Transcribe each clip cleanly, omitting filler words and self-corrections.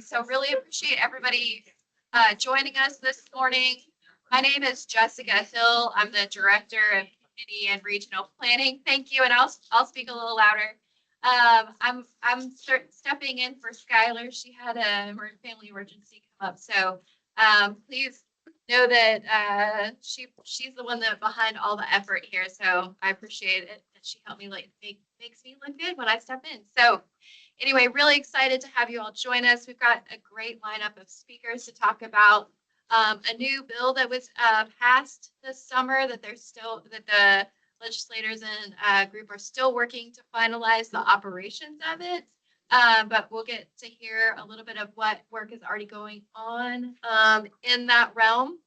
So really appreciate everybody joining us this morning. My name is Jessica Hill. I'm the Director of Community and Regional Planning. Thank you, and I'll speak a little louder. I'm stepping in for Skylar. She had a family emergency come up, so please know that she's the one that behind all the effort here. So I appreciate it that she helped me makes me look good when I step in. So anyway, really excited to have you all join us. We've got a great lineup of speakers to talk about a new bill that was passed this summer that the legislators and group are still working to finalize the operations of it. But we'll get to hear a little bit of what work is already going on in that realm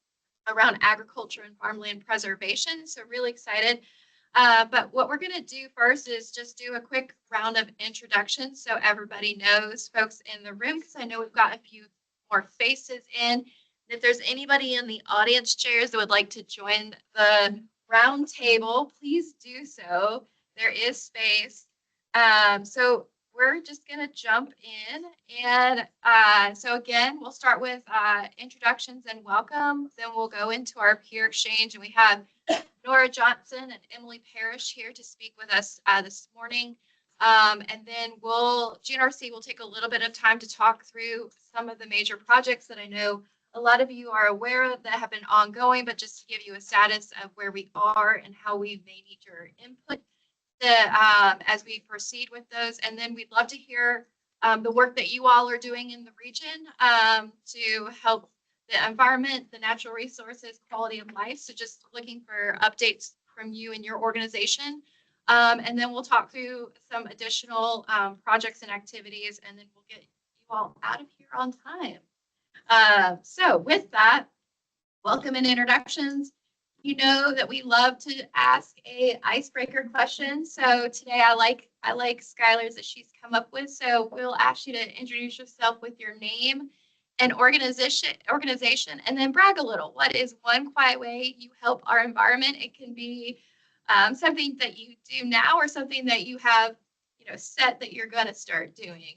around agriculture and farmland preservation. So really excited. But what we're going to do first is just do a quick round of introductions so everybody knows folks in the room, because I know we've got a few more faces in. If there's anybody in the audience chairs that would like to join the round table, please do so. There is space. So we're just going to jump in. And so again, we'll start with introductions and welcome. Then we'll go into our peer exchange, and we have Nora Johnson and Emily Parrish here to speak with us this morning. And then GNRC will take a little bit of time to talk through some of the major projects that I know a lot of you are aware of that have been ongoing, but just to give you a status of where we are and how we may need your input as we proceed with those. And then we'd love to hear the work that you all are doing in the region to help the environment, the natural resources, quality of life. So just looking for updates from you and your organization. And then we'll talk through some additional projects and activities, and then we'll get you all out of here on time. So with that, welcome and introductions. You know that we love to ask a icebreaker question. So today I like Skylar's that she's come up with. So we'll ask you to introduce yourself with your name and organization, and then brag a little. What is one quiet way you help our environment? It can be something that you do now or something that you have set that you're going to start doing.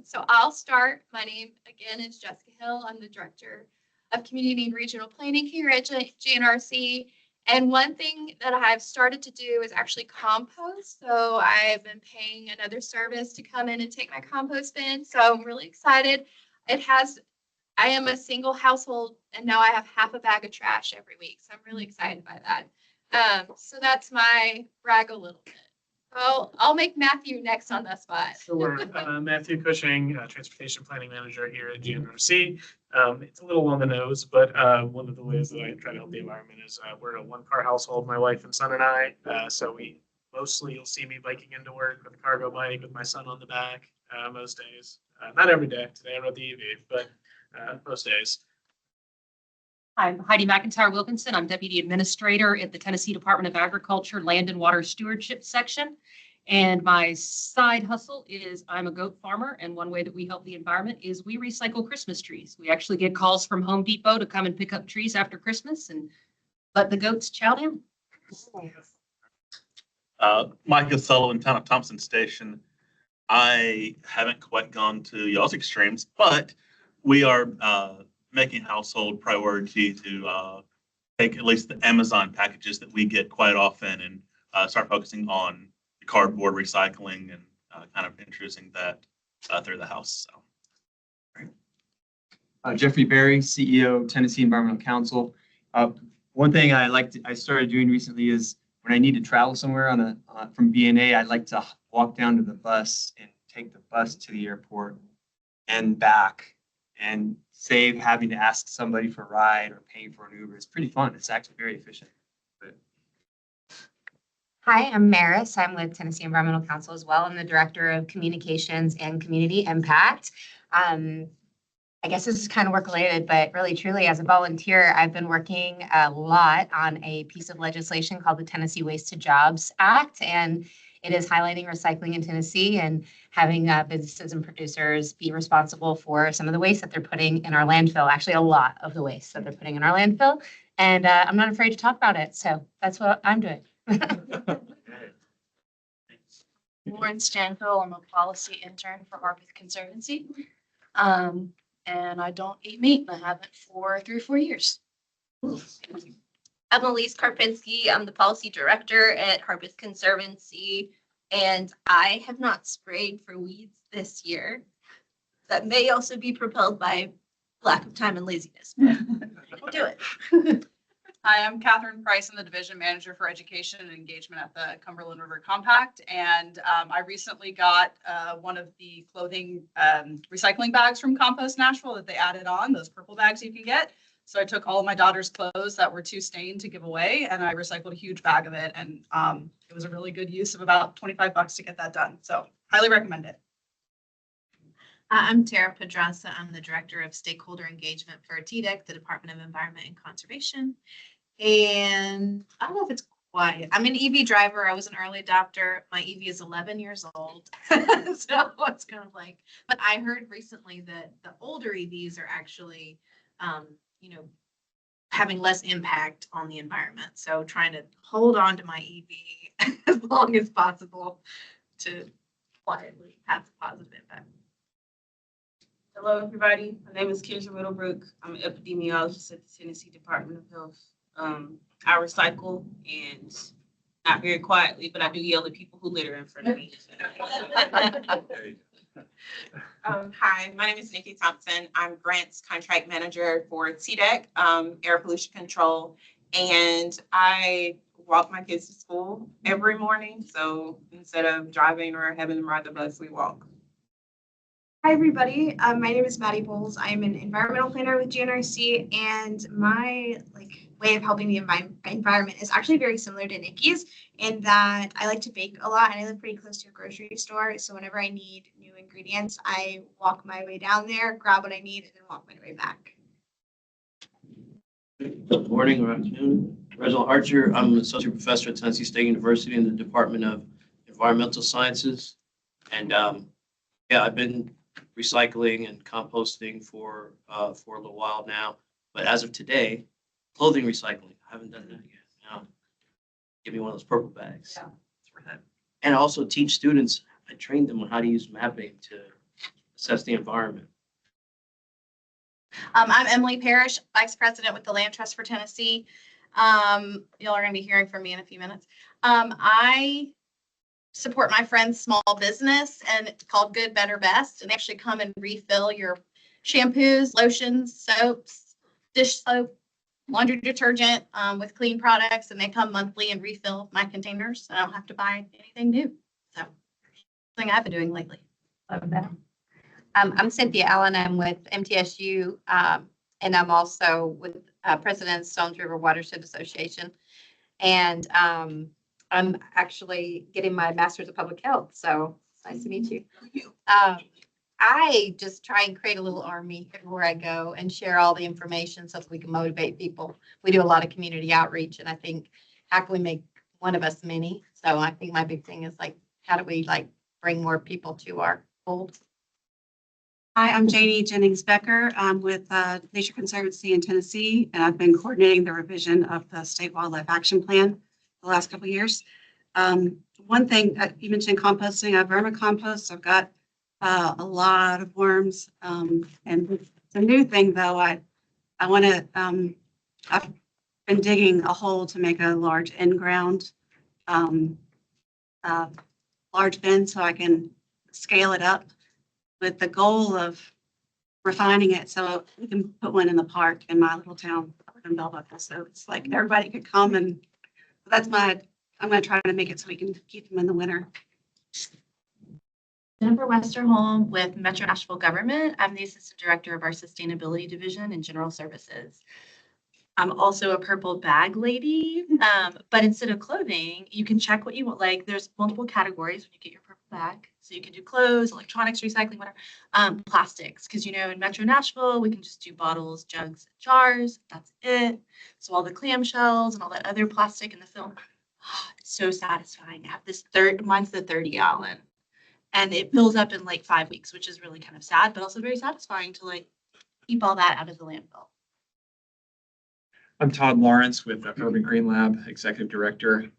So I'll start. My name again is Jessica Hill. I'm the Director of Community and Regional Planning here at GNRC. And one thing that I've started to do is actually compost. So I've been paying another service to come in and take my compost bin. So I'm really excited. I am a single household, and now I have half a bag of trash every week. So I'm really excited by that. So that's my brag a little bit. I'll make Matthew next on the spot. Sure. Matthew Cushing, Transportation Planning Manager here at GNRC. It's a little on the nose, but one of the ways that I try to help the environment is we're a one-car household, my wife and son and I. So you'll see me biking into work with a cargo bike with my son on the back most days. Not every day. Today I rode the EV, but most days. I'm Heidi McIntyre Wilkinson. I'm Deputy Administrator at the Tennessee Department of Agriculture, Land and Water Stewardship Section. And my side hustle is I'm a goat farmer. And one way that we help the environment is we recycle Christmas trees. We actually get calls from Home Depot to come and pick up trees after Christmas and let the goats chow down. Micah Sullivan, Town of Thompson Station. I haven't quite gone to y'all's extremes, but we are making household priority to take at least the Amazon packages that we get quite often and start focusing on cardboard recycling and kind of introducing that through the house. So, Jeffrey Berry, CEO, Tennessee Environmental Council. One thing I started doing recently is when I need to travel somewhere from BNA, I like to walk down to the bus and take the bus to the airport and back, and save having to ask somebody for a ride or paying for an Uber. It's pretty fun. It's actually very efficient. Hi, I'm Maris. I'm with Tennessee Environmental Council as well. I'm the Director of Communications and Community Impact. I guess this is kind of work related, but really truly as a volunteer, I've been working a lot on a piece of legislation called the Tennessee Waste to Jobs Act. And it is highlighting recycling in Tennessee and having businesses and producers be responsible for some of the waste that they're putting in our landfill, actually a lot of the waste that they're putting in our landfill. And I'm not afraid to talk about it. So that's what I'm doing. Lauren Stanfill, I'm a policy intern for Arbith Conservancy. And I don't eat meat, and I haven't for 3 or 4 years. I'm Elise Karpinski. I'm the policy director at Harpeth Conservancy, and I have not sprayed for weeds this year. That may also be propelled by lack of time and laziness, but we'll do it. Hi, I'm Catherine Price. I'm the division manager for education and engagement at the Cumberland River Compact. And I recently got one of the clothing recycling bags from Compost Nashville that they added on, those purple bags you can get. So I took all of my daughter's clothes that were too stained to give away, and I recycled a huge bag of it. And it was a really good use of about $25 to get that done. So highly recommend it. I'm Tara Pedraza. I'm the Director of Stakeholder Engagement for TDEC, the Department of Environment and Conservation. And I don't know if it's quiet. I'm an EV driver. I was an early adopter. My EV is 11 years old. So it's kind of like, but I heard recently that the older EVs are actually, having less impact on the environment. So trying to hold on to my EV as long as possible to quietly have a positive impact. Hello, everybody. My name is Kendra Middlebrook. I'm an epidemiologist at the Tennessee Department of Health. I recycle, and not very quietly, but I do yell at people who litter in front of me. Hi, my name is Nikki Thompson. I'm grants contract manager for TDEC, air pollution control, and I walk my kids to school every morning. So instead of driving or having them ride the bus, we walk. Hi, everybody. My name is Maddie Bowles. I'm an environmental planner with GNRC, and my way of helping the environment is actually very similar to Nikki's in that I like to bake a lot, and I live pretty close to a grocery store. So whenever I need new ingredients, I walk my way down there, grab what I need, and then walk my way back. Good morning or afternoon. Reginald Archer. I'm an associate professor at Tennessee State University in the Department of Environmental Sciences, and I've been recycling and composting for a little while now. But as of today, clothing recycling. I haven't done that yet. No. Give me one of those purple bags. Yeah. And I also teach students. I train them on how to use mapping to assess the environment. I'm Emily Parrish, Vice President with the Land Trust for Tennessee. Y'all are going to be hearing from me in a few minutes. I support my friend's small business, and it's called Good, Better, Best. And they actually come and refill your shampoos, lotions, soaps, dish soap, laundry detergent with clean products. And they come monthly and refill my containers. I don't have to buy anything new. So something I've been doing lately. Love that. I'm Cynthia Allen. I'm with MTSU, and I'm also with President of Stones River Watershed Association. And I'm actually getting my master's of public health. So it's nice to meet you. I just try and create a little army everywhere I go and share all the information so that we can motivate people. We do a lot of community outreach, and I think how can we make one of us many? So I think my big thing is how do we bring more people to our fold? Hi, I'm Janie Jennings Becker. I'm with Nature Conservancy in Tennessee, and I've been coordinating the revision of the State Wildlife Action Plan the last couple of years. One thing you mentioned composting, I vermicompost. I've got a lot of worms, and it's a new thing though. I want to. I've been digging a hole to make a large in-ground large bin so I can scale it up with the goal of refining it so we can put one in the park in my little town in Bell Buckle. So it's everybody could come, and I'm going to try to make it so we can keep them in the winter. Jennifer Westerholm with Metro Nashville Government. I'm the Assistant Director of our Sustainability Division in General Services. I'm also a purple bag lady, but instead of clothing, you can check what you want. There's multiple categories when you get your purple bag. So you can do clothes, electronics, recycling, whatever. Plastics, because in Metro Nashville, we can just do bottles, jugs, jars. That's it. So all the clamshells and all that other plastic in the film. It's so satisfying. I have this mine's the 30-gallon. And it fills up in 5 weeks, which is really kind of sad, but also very satisfying to keep all that out of the landfill. I'm Todd Lawrence with Urban Green Lab, Executive Director.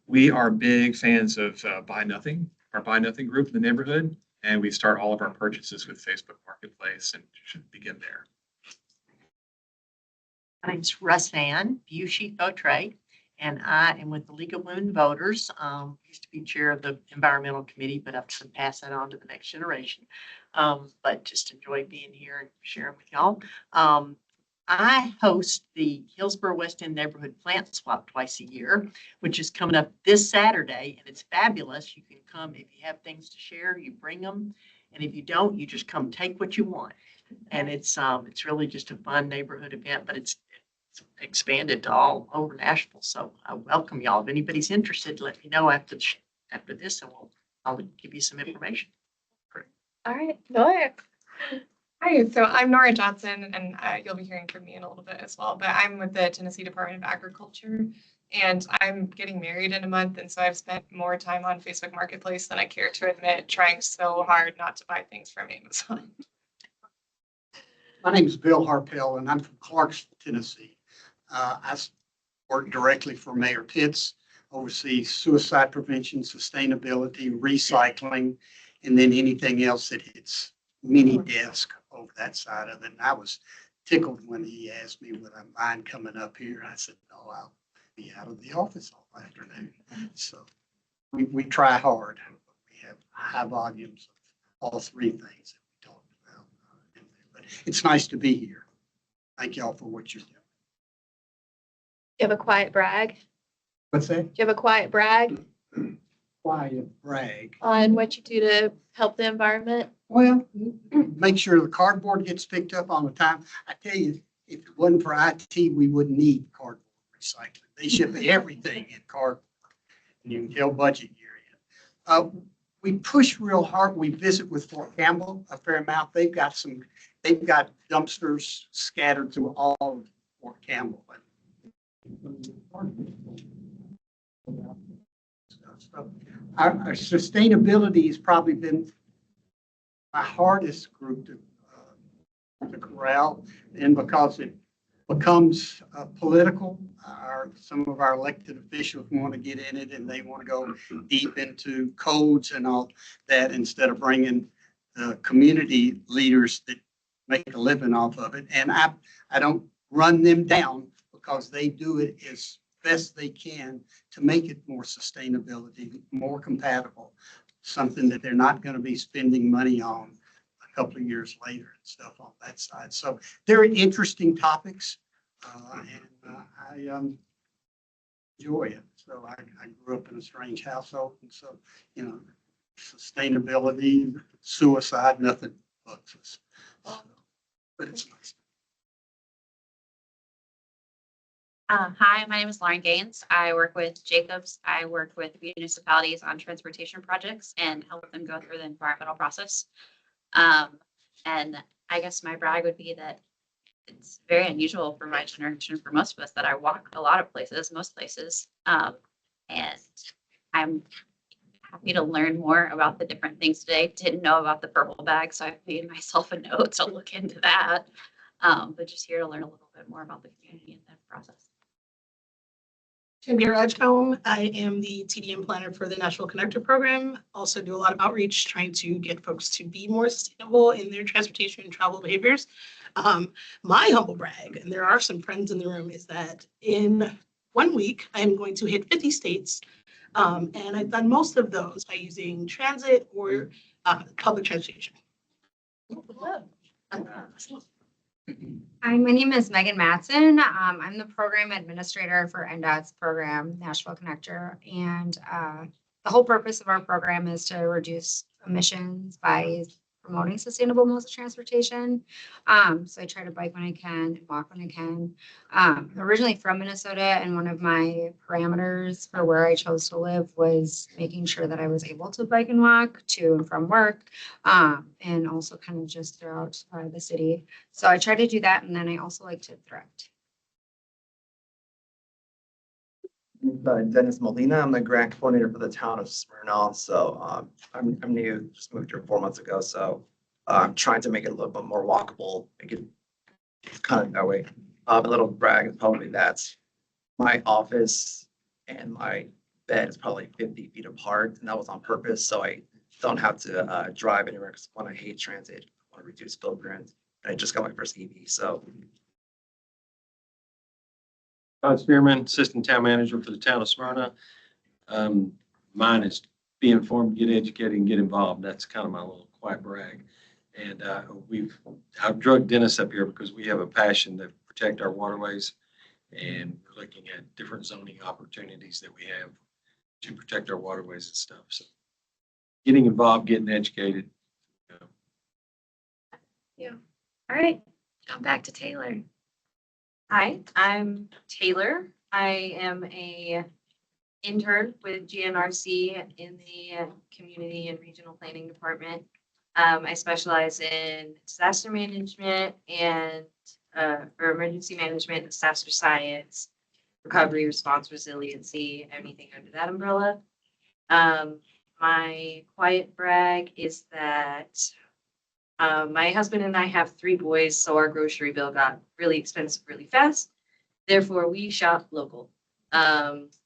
We are big fans of Buy Nothing, our Buy Nothing group in the neighborhood. And we start all of our purchases with Facebook Marketplace and should begin there. My name's Russ Van, Bushy Trade, and I am with the League of Women Voters. Used to be chair of the Environmental Committee, but I've to pass that on to the next generation. But just enjoy being here and sharing with y'all. I host the Hillsborough West End Neighborhood Plant Swap twice a year, which is coming up this Saturday, and it's fabulous. You can come if you have things to share, you bring them, and if you don't, you just come take what you want. And it's really just a fun neighborhood event, but it's expanded to all over Nashville. So I welcome y'all. If anybody's interested, let me know after this, and I'll give you some information. All right, go ahead. Hi, so I'm Nora Johnson, and you'll be hearing from me in a little bit as well, but I'm with the Tennessee Department of Agriculture, and I'm getting married in a month, and so I've spent more time on Facebook Marketplace than I care to admit, trying so hard not to buy things from Amazon. My name is Bill Harpel, and I'm from Clarksville, Tennessee. I work directly for Mayor Pitts, oversee suicide prevention, sustainability, recycling, and then anything else that hits mini desk over that side of it. And I was tickled when he asked me would I mind coming up here. I said, no, I'll be out of the office all afternoon. So we try hard. We have high volumes of all three things that we talked about. But it's nice to be here. Thank y'all for what you're doing. You have a quiet brag? What's that? Do you have a quiet brag Quiet brag. on what you do to help the environment? Well, make sure the cardboard gets picked up on the time. I tell you, if it wasn't for IT, we wouldn't need cardboard recycling. They ship everything in cardboard. And you can tell budget year in. We push real hard. We visit with Fort Campbell a fair amount. They've got dumpsters scattered through all of Fort Campbell. So our sustainability has probably been my hardest group to corral, and because it becomes political, some of our elected officials want to get in it, and they want to go deep into codes and all that instead of bringing community leaders that make a living off of it. And I don't run them down because they do it as best they can to make it more sustainability, more compatible, something that they're not going to be spending money on a couple of years later and stuff on that side. So they're interesting topics, and I enjoy it. So I grew up in a strange household, and so, sustainability, suicide, nothing bugs us. So, but it's nice. Hi, my name is Lauren Gaines. I work with Jacobs. I work with municipalities on transportation projects and help them go through the environmental process. And I guess my brag would be that it's very unusual for my generation, for most of us, that I walk a lot of places, most places. And I'm happy to learn more about the different things today. Didn't know about the purple bag, so I've made myself a note to look into that. But just here to learn a little bit more about the community and that process. Chandra Rajcombe. I am the TDM planner for the National Connector Program. Also do a lot of outreach trying to get folks to be more sustainable in their transportation and travel behaviors. My humble brag, and there are some friends in the room, is that in 1 week, I am going to hit 50 states. And I've done most of those by using transit or public transportation. Hi, my name is Megan Matson. I'm the program administrator for NDOT's program, Nashville Connector. And the whole purpose of our program is to reduce emissions by promoting sustainable modes of transportation. So I try to bike when I can, walk when I can. Originally from Minnesota, and one of my parameters for where I chose to live was making sure that I was able to bike and walk to and from work, and also kind of just throughout the city. So I try to do that, and then I also like to thrift. Dennis Molina. I'm the grant coordinator for the town of Smyrna. So I'm new, just moved here 4 months ago. So I'm trying to make it a little bit more walkable, make it kind of that way. A little brag is probably that my office and my bed is probably 50 feet apart, and that was on purpose. So I don't have to drive anywhere because one, I hate transit. I want to reduce footprint. I just got my first EV, so. Todd Spearman, Assistant Town Manager for the town of Smyrna. Mine is be informed, get educated, and get involved. That's kind of my little quiet brag. And I've drugged Dennis up here because we have a passion to protect our waterways. And we're looking at different zoning opportunities that we have to protect our waterways and stuff. So getting involved, getting educated. Yeah. All right, jump back to Taylor. Hi, I'm Taylor. I am a intern with GNRC in the Community and Regional Planning Department. I specialize in disaster management and or emergency management, disaster science, recovery, response, resiliency, anything under that umbrella. My quiet brag is that my husband and I have 3 boys, so our grocery bill got really expensive really fast. Therefore, we shop local.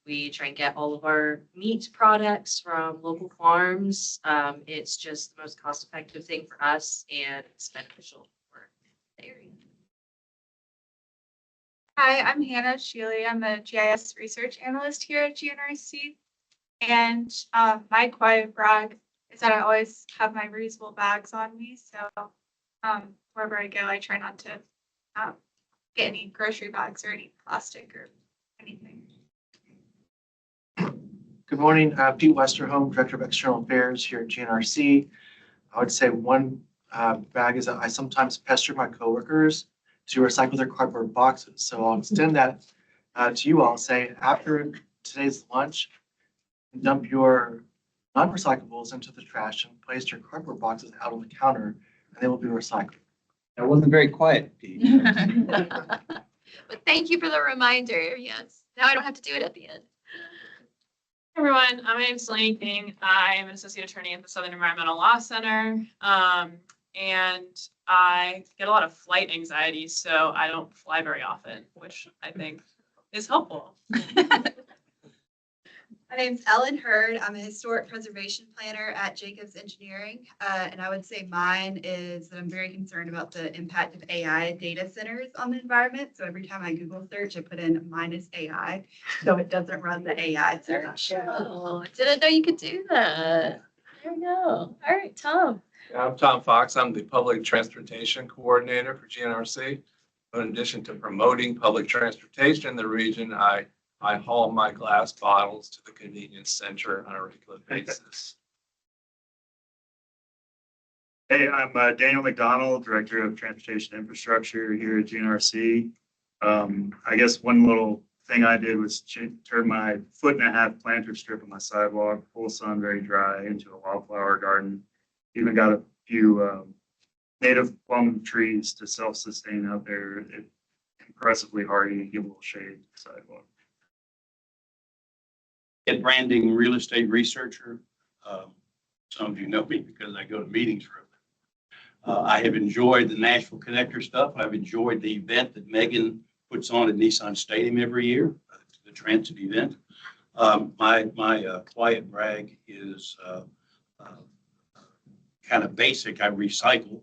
We try and get all of our meat products from local farms. It's just the most cost-effective thing for us, and it's beneficial for the area. Hi, I'm Hannah Shealy. I'm a GIS research analyst here at GNRC. And my quiet brag is that I always have my reusable bags on me. So wherever I go, I try not to get any grocery bags or any plastic or anything. Good morning, Pete Westerholm, Director of External Affairs here at GNRC. I would say one bag is that I sometimes pester my coworkers to recycle their cardboard boxes. So I'll extend that to you all. Say after today's lunch, dump your non-recyclables into the trash and place your cardboard boxes out on the counter, and they will be recycled. That wasn't very quiet, Pete. But thank you for the reminder. Yes, now I don't have to do it at the end. Hey everyone, my name is Delaney King. I am an associate attorney at the Southern Environmental Law Center. And I get a lot of flight anxiety, so I don't fly very often, which I think is helpful. My name's Ellen Hurd. I'm a historic preservation planner at Jacobs Engineering. And I would say mine is that I'm very concerned about the impact of AI data centers on the environment. So every time I Google search, I put in -AI, so it doesn't run the AI search. Oh, I didn't know you could do that. There we go. All right, Tom. I'm Tom Fox. I'm the Public Transportation Coordinator for GNRC. In addition to promoting public transportation in the region, I haul my glass bottles to the convenience center on a regular basis. Hey, I'm Daniel McDonald, Director of Transportation Infrastructure here at GNRC. I guess one little thing I did was turn my 1.5-foot planter strip on my sidewalk, full sun, very dry, into a wildflower garden. Even got a few native plum trees to self-sustain out there. It, impressively hardy, give a little shade to the sidewalk. Ed Branding, real estate researcher. Some of you know me because I go to meetings for it. I have enjoyed the Nashville Connector stuff. I've enjoyed the event that Megan puts on at Nissan Stadium every year, the transit event. My quiet brag is kind of basic. I recycle,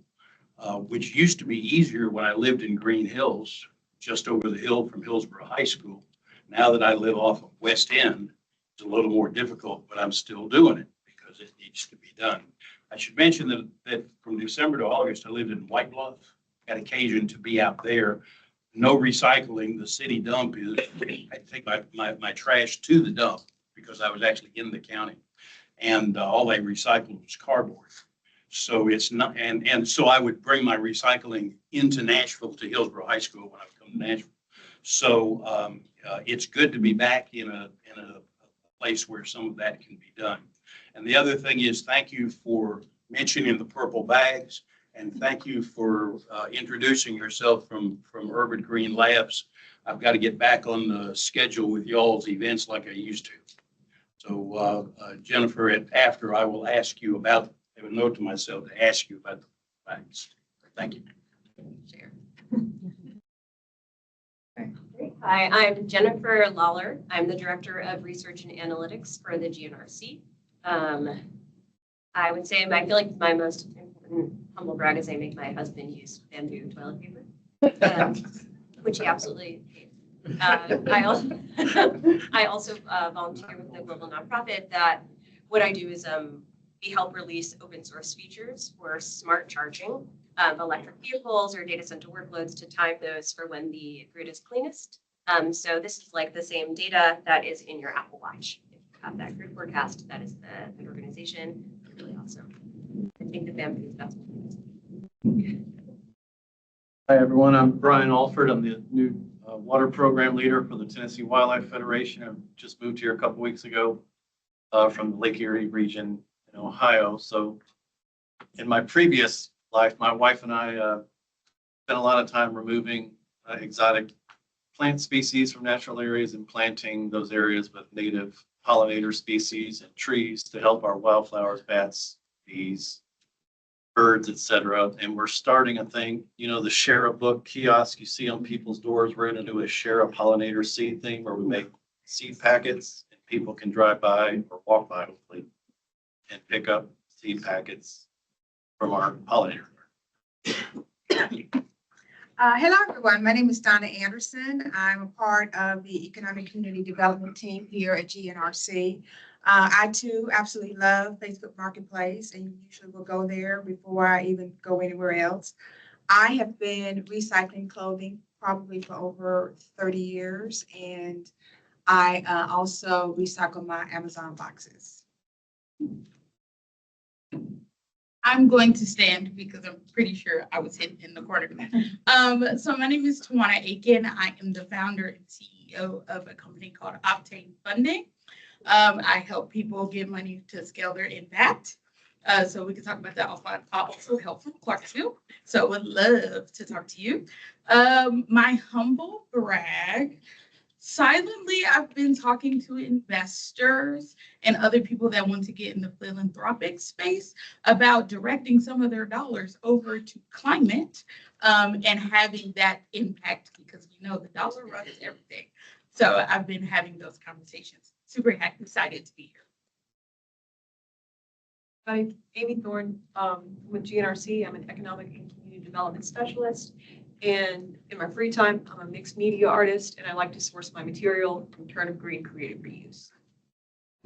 which used to be easier when I lived in Green Hills, just over the hill from Hillsborough High School. Now that I live off of West End, it's a little more difficult, but I'm still doing it because it needs to be done. I should mention that from December to August, I lived in White Bluff, had occasion to be out there. No recycling. The city dump is, I take my trash to the dump because I was actually in the county, and all they recycled was cardboard. So it's not, and so I would bring my recycling into Nashville to Hillsborough High School when I would come to Nashville. So it's good to be back in a place where some of that can be done. And the other thing is, thank you for mentioning the purple bags, and thank you for introducing yourself from Urban Green Labs. I've got to get back on the schedule with y'all's events like I used to. So Jennifer, after I will ask you about, I have a note to myself to ask you about the bags. Thank you. Hi, I'm Jennifer Lawler. I'm the Director of Research and Analytics for the GNRC. I would say, I feel like my most important humble brag is I make my husband use bamboo toilet paper, which he absolutely hates. I also volunteer with a global nonprofit that what I do is we help release open source features for smart charging electric vehicles or data center workloads to time those for when the grid is cleanest. So this is like the same data that is in your Apple Watch. If you have that grid forecast, that is the organization. It's really awesome. I think the bamboo is best. Hi, everyone. I'm Brian Alford. I'm the new water program leader for the Tennessee Wildlife Federation. I've just moved here a couple weeks ago from the Lake Erie region in Ohio. So in my previous life, my wife and I spent a lot of time removing exotic plant species from natural areas and planting those areas with native pollinator species and trees to help our wildflowers, bats, bees, birds, etc. And we're starting a thing, the share a book kiosk you see on people's doors. We're going to do a share a pollinator seed thing where we make seed packets and people can drive by or walk by hopefully and pick up seed packets from our pollinator. Hello, everyone. My name is Donna Anderson. I'm a part of the Economic Community Development team here at GNRC. I too absolutely love Facebook Marketplace and usually will go there before I even go anywhere else. I have been recycling clothing probably for over 30 years, and I also recycle my Amazon boxes. I'm going to stand because I'm pretty sure I was hidden in the corner. So my name is Tawana Aiken. I am the founder and CEO of a company called Octane Funding. I help people get money to scale their impact. So we can talk about that offline. I also help from Clarksville. So would love to talk to you. My humble brag. Silently, I've been talking to investors and other people that want to get in the philanthropic space about directing some of their dollars over to climate and having that impact because we know the dollar runs everything. So I've been having those conversations. Super excited to be here. I'm Amy Thorne with GNRC. I'm an economic and community development specialist. And in my free time, I'm a mixed media artist, and I like to source my material from Turn of Green Creative Reuse.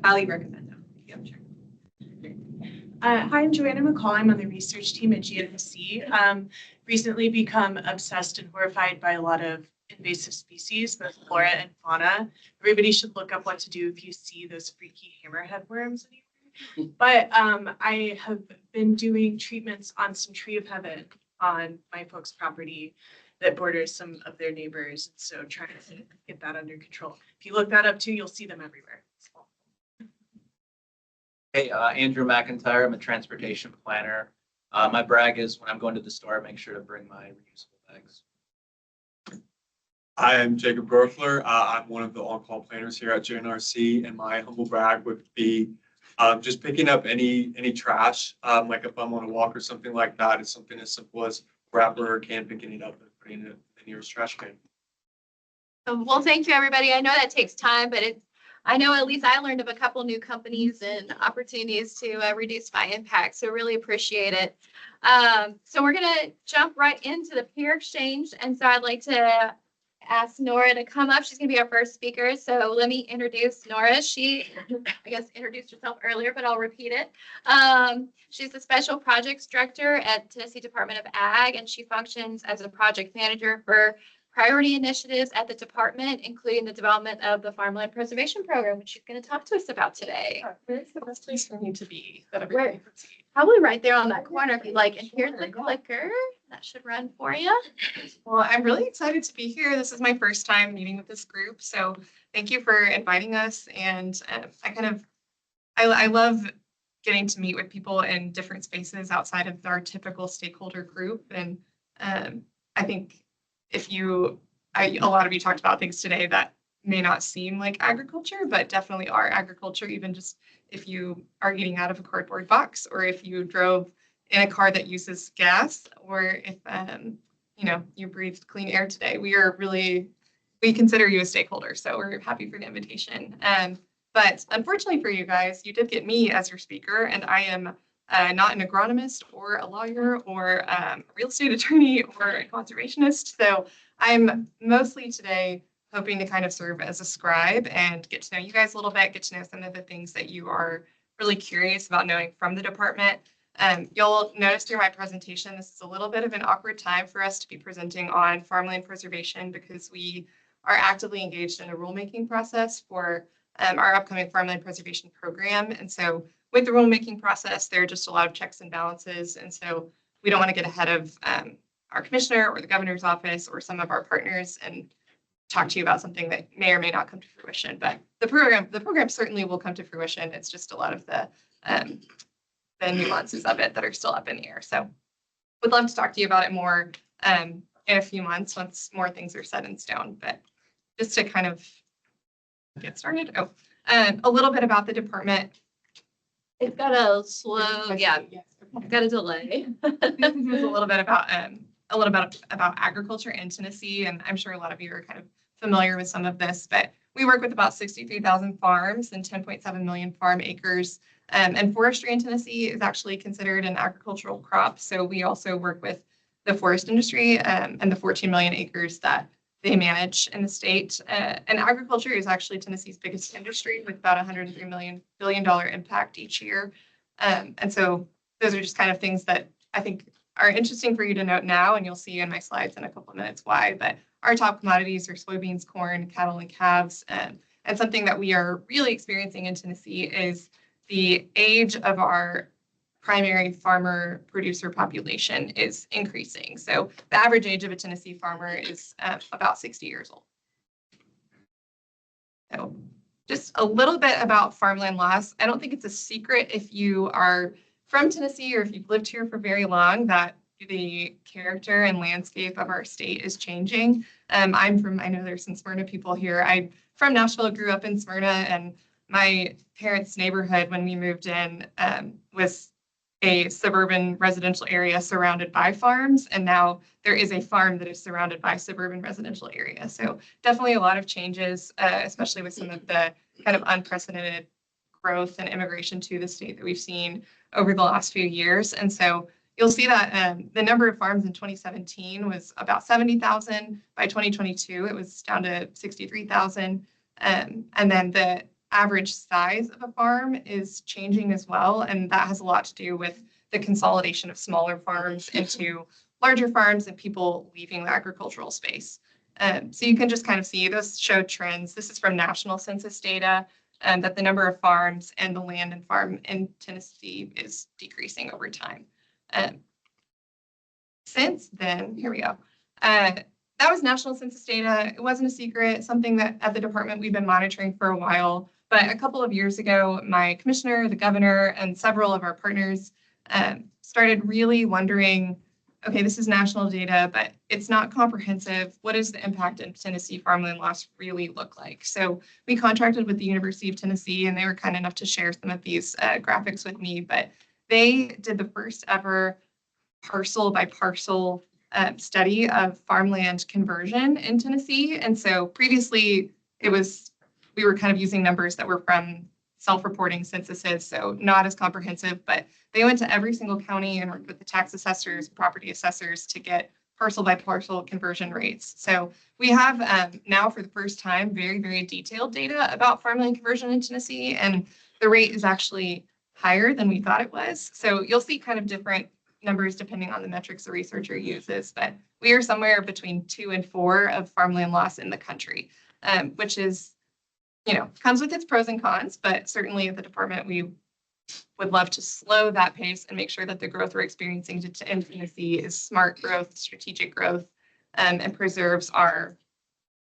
Highly recommend them if you haven't checked them. Hi, I'm Joanna McCall. I'm on the research team at GNRC. Recently become obsessed and horrified by a lot of invasive species, both flora and fauna. Everybody should look up what to do if you see those freaky hammerhead worms anywhere. But I have been doing treatments on some tree of heaven on my folks' property that borders some of their neighbors. So trying to get that under control. If you look that up too, you'll see them everywhere. Hey, Andrew McIntyre. I'm a transportation planner. My brag is when I'm going to the store, I make sure to bring my reusable bags. Hi, I'm Jacob Groffler. I'm one of the on-call planners here at GNRC, and my humble brag would be just picking up any trash. Like if I'm on a walk or something like that, it's something as simple as wrapper or can, picking it up and putting it in the nearest trash can. Well, thank you, everybody. I know that takes time, but I know at least I learned of a couple new companies and opportunities to reduce my impact. So really appreciate it. So we're going to jump right into the peer exchange. And so I'd like to ask Nora to come up. She's going to be our first speaker. So let me introduce Nora. She, I guess, introduced herself earlier, but I'll repeat it. She's the Special Projects Director at Tennessee Department of Ag, and she functions as a project manager for priority initiatives at the department, including the development of the Farmland Preservation Program, which she's going to talk to us about today. Where's the best place for me to be that everybody can see? Probably right there on that corner if you'd like. And here's the clicker. That should run for you. Well, I'm really excited to be here. This is my first time meeting with this group. So thank you for inviting us. And I love getting to meet with people in different spaces outside of our typical stakeholder group. And I think a lot of you talked about things today that may not seem like agriculture, but definitely are agriculture, even just if you are getting out of a cardboard box, or if you drove in a car that uses gas, or if you breathed clean air today. We consider you a stakeholder, so we're happy for the invitation. But unfortunately for you guys, you did get me as your speaker, and I am not an agronomist or a lawyer or a real estate attorney or a conservationist. So I'm mostly today hoping to kind of serve as a scribe and get to know you guys a little bit, get to know some of the things that you are really curious about knowing from the department. You'll notice through my presentation, this is a little bit of an awkward time for us to be presenting on farmland preservation because we are actively engaged in a rulemaking process for our upcoming farmland preservation program. And so with the rulemaking process, there are just a lot of checks and balances. And so we don't want to get ahead of our commissioner or the governor's office or some of our partners and talk to you about something that may or may not come to fruition. But the program certainly will come to fruition. It's just a lot of the nuances of it that are still up in the air. So would love to talk to you about it more in a few months once more things are set in stone. But just to kind of get started, a little bit about the department. It's got a slow, yeah, it's got a delay. This is a little bit about agriculture in Tennessee, and I'm sure a lot of you are kind of familiar with some of this, but we work with about 63,000 farms and 10.7 million farm acres. And forestry in Tennessee is actually considered an agricultural crop. So we also work with the forest industry and the 14 million acres that they manage in the state. And agriculture is actually Tennessee's biggest industry with about $103 billion impact each year. And so those are just kind of things that I think are interesting for you to note now, and you'll see in my slides in a couple of minutes why. But our top commodities are soybeans, corn, cattle, and calves. And something that we are really experiencing in Tennessee is the age of our primary farmer producer population is increasing. So the average age of a Tennessee farmer is about 60 years old. So just a little bit about farmland loss. I don't think it's a secret if you are from Tennessee or if you've lived here for very long that the character and landscape of our state is changing. I know there's some Smyrna people here. I'm from Nashville, grew up in Smyrna, and my parents' neighborhood when we moved in was a suburban residential area surrounded by farms, and now there is a farm that is surrounded by suburban residential area. So definitely a lot of changes, especially with some of the kind of unprecedented growth and immigration to the state that we've seen over the last few years. And so you'll see that the number of farms in 2017 was about 70,000. By 2022, it was down to 63,000. And then the average size of a farm is changing as well. And that has a lot to do with the consolidation of smaller farms into larger farms and people leaving the agricultural space. So you can just kind of see those show trends. This is from national census data, that the number of farms and the land and farm in Tennessee is decreasing over time. Since then, here we go. That was national census data. It wasn't a secret, something that at the department we've been monitoring for a while. But a couple of years ago, my commissioner, the governor, and several of our partners started really wondering, okay, this is national data, but it's not comprehensive. What does the impact of Tennessee farmland loss really look like? So we contracted with the University of Tennessee, and they were kind enough to share some of these graphics with me. But they did the first ever parcel by parcel study of farmland conversion in Tennessee. And so previously we were kind of using numbers that were from self-reporting censuses, so not as comprehensive, but they went to every single county and worked with the tax assessors, property assessors to get parcel by parcel conversion rates. So we have now for the first time very, very detailed data about farmland conversion in Tennessee, and the rate is actually higher than we thought it was. So you'll see kind of different numbers depending on the metrics the researcher uses, but we are somewhere between 2 and 4 of farmland loss in the country, which is, comes with its pros and cons, but certainly at the department, we would love to slow that pace and make sure that the growth we're experiencing in Tennessee is smart growth, strategic growth, and preserves our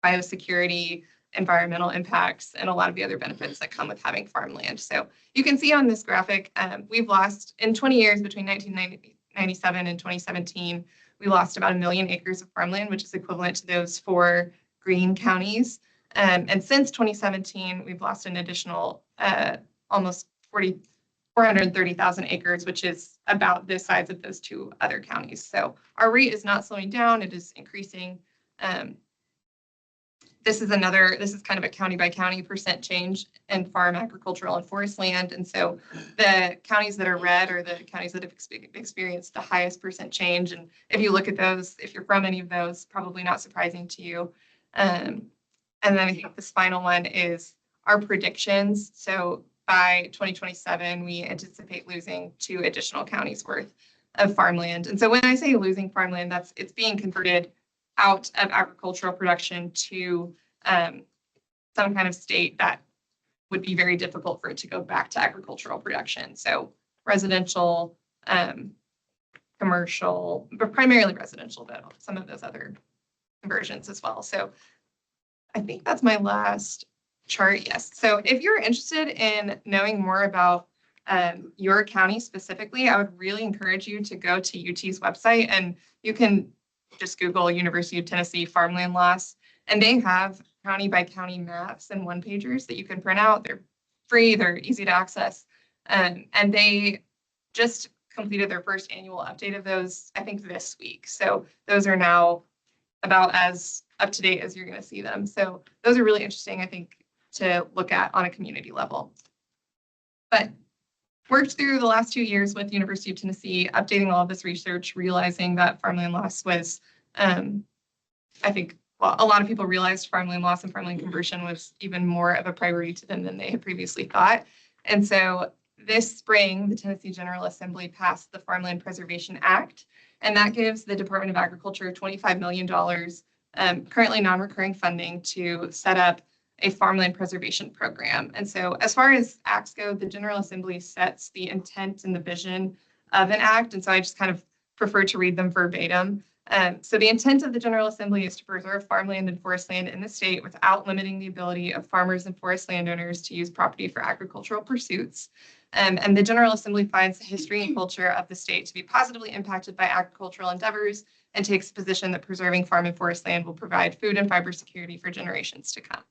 biosecurity, environmental impacts, and a lot of the other benefits that come with having farmland. So you can see on this graphic, we've lost in 20 years between 1997 and 2017, we lost about 1 million acres of farmland, which is equivalent to those 4 green counties. And since 2017, we've lost an additional almost 430,000 acres, which is about the size of those 2 other counties. So our rate is not slowing down, it is increasing. this is kind of a county by county percent change in farm, agricultural, and forest land. And so the counties that are red are the counties that have experienced the highest percent change. And if you look at those, if you're from any of those, probably not surprising to you. And then I think this final one is our predictions. So by 2027, we anticipate losing 2 additional counties worth of farmland. And so when I say losing farmland, it's being converted out of agricultural production to some kind of state that would be very difficult for it to go back to agricultural production. So residential, commercial, but primarily residential, but some of those other conversions as well. So I think that's my last chart. Yes. So if you're interested in knowing more about your county specifically, I would really encourage you to go to UT's website, and you can just Google University of Tennessee farmland loss, and they have county by county maps and one-pagers that you can print out. They're free, they're easy to access, and they just completed their first annual update of those, I think, this week. So those are now about as up to date as you're going to see them. So those are really interesting, I think, to look at on a community level. But worked through the last 2 years with University of Tennessee, updating all of this research, realizing that farmland loss was, I think, well, a lot of people realized farmland loss and farmland conversion was even more of a priority to them than they had previously thought. And so this spring, the Tennessee General Assembly passed the Farmland Preservation Act, and that gives the Department of Agriculture $25 million, currently non-recurring funding, to set up a farmland preservation program. And so as far as acts go, the General Assembly sets the intent and the vision of an act. And so I just kind of prefer to read them verbatim. So the intent of the General Assembly is to preserve farmland and forest land in the state without limiting the ability of farmers and forest landowners to use property for agricultural pursuits. And the General Assembly finds the history and culture of the state to be positively impacted by agricultural endeavors, and takes a position that preserving farm and forest land will provide food and fiber security for generations to come.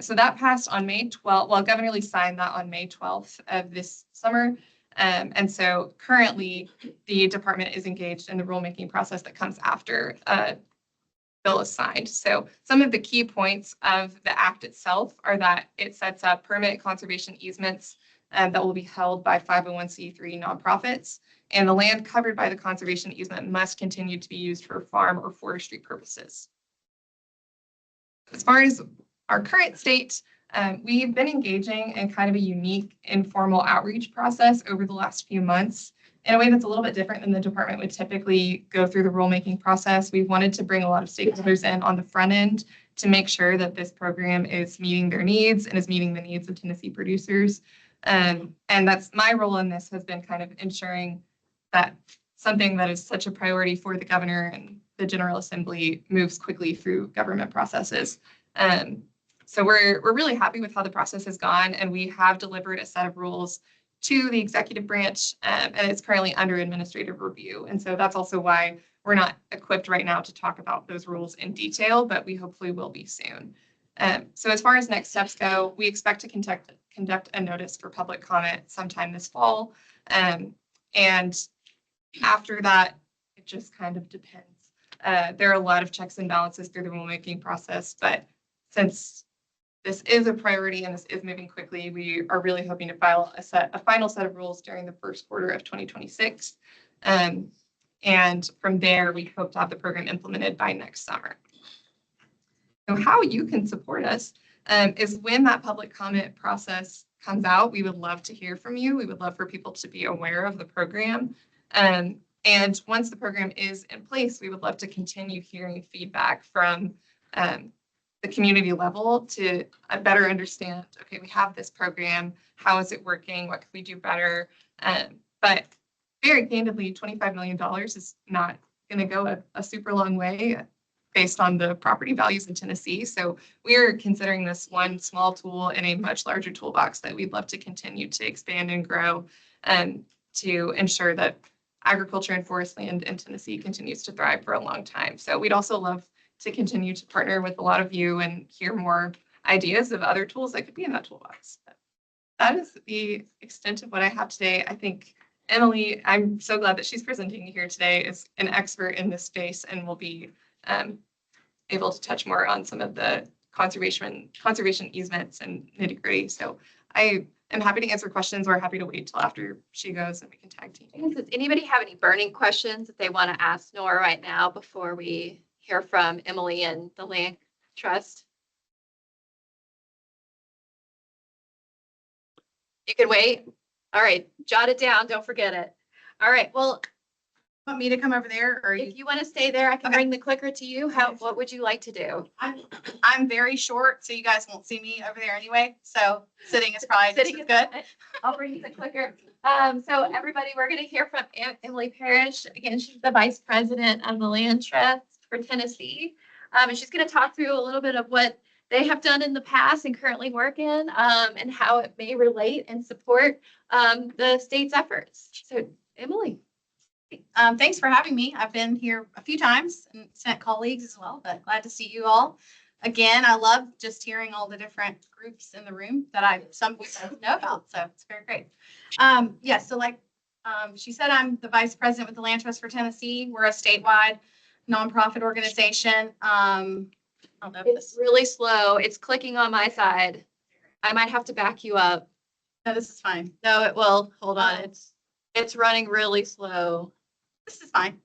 So that passed on May 12th. Well, Governor Lee signed that on May 12th of this summer. And so currently the department is engaged in the rulemaking process that comes after bill is signed. So some of the key points of the act itself are that it sets up permanent conservation easements that will be held by 501c3 nonprofits. And the land covered by the conservation easement must continue to be used for farm or forestry purposes. As far as our current state, we've been engaging in kind of a unique informal outreach process over the last few months in a way that's a little bit different than the department would typically go through the rulemaking process. We've wanted to bring a lot of stakeholders in on the front end to make sure that this program is meeting their needs and is meeting the needs of Tennessee producers. And that's my role in this, has been kind of ensuring that something that is such a priority for the governor and the General Assembly moves quickly through government processes. So we're really happy with how the process has gone, and we have delivered a set of rules to the executive branch, and it's currently under administrative review. And so that's also why we're not equipped right now to talk about those rules in detail, but we hopefully will be soon. So as far as next steps go, we expect to conduct a notice for public comment sometime this fall. And after that, it just kind of depends. There are a lot of checks and balances through the rulemaking process, but since this is a priority and this is moving quickly, we are really hoping to file a final set of rules during the first quarter of 2026. And from there, we hope to have the program implemented by next summer. So how you can support us is when that public comment process comes out, we would love to hear from you. We would love for people to be aware of the program. And once the program is in place, we would love to continue hearing feedback from the community level to better understand, okay, we have this program, how is it working, what can we do better? But very candidly, $25 million is not going to go a super long way based on the property values in Tennessee. So we're considering this one small tool in a much larger toolbox that we'd love to continue to expand and grow, to ensure that agriculture and forest land in Tennessee continues to thrive for a long time. So we'd also love to continue to partner with a lot of you and hear more ideas of other tools that could be in that toolbox. But that is the extent of what I have today. I think Emily, I'm so glad that she's presenting here today, is an expert in this space and will be able to touch more on some of the conservation easements and nitty gritty. So I am happy to answer questions, or happy to wait till after she goes and we can tag team. Does anybody have any burning questions that they want to ask Nora right now before we hear from Emily and the Land Trust? You can wait. All right, jot it down. Don't forget it. All right, well, Want me to come over there, or if you want to stay there, I can bring the clicker to you. What would you like to do? I'm very short, so you guys won't see me over there anyway. So sitting is probably Sitting just as good. I'll bring you the clicker. So everybody, we're going to hear from Emily Parrish. Again, she's the Vice President of the Land Trust for Tennessee. And she's going to talk through a little bit of what they have done in the past and currently work in, and how it may relate and support the state's efforts. So Emily. Thanks for having me. I've been here a few times and sent colleagues as well, but glad to see you all. Again, I love just hearing all the different groups in the room that some don't know about, so it's very great. Yes, so like she said, I'm the Vice President with the Land Trust for Tennessee. We're a statewide nonprofit organization. I don't know if It's really slow. It's clicking on my side. I might have to back you up. No, this is fine. No, it will. Hold on. It's running really slow. This is fine.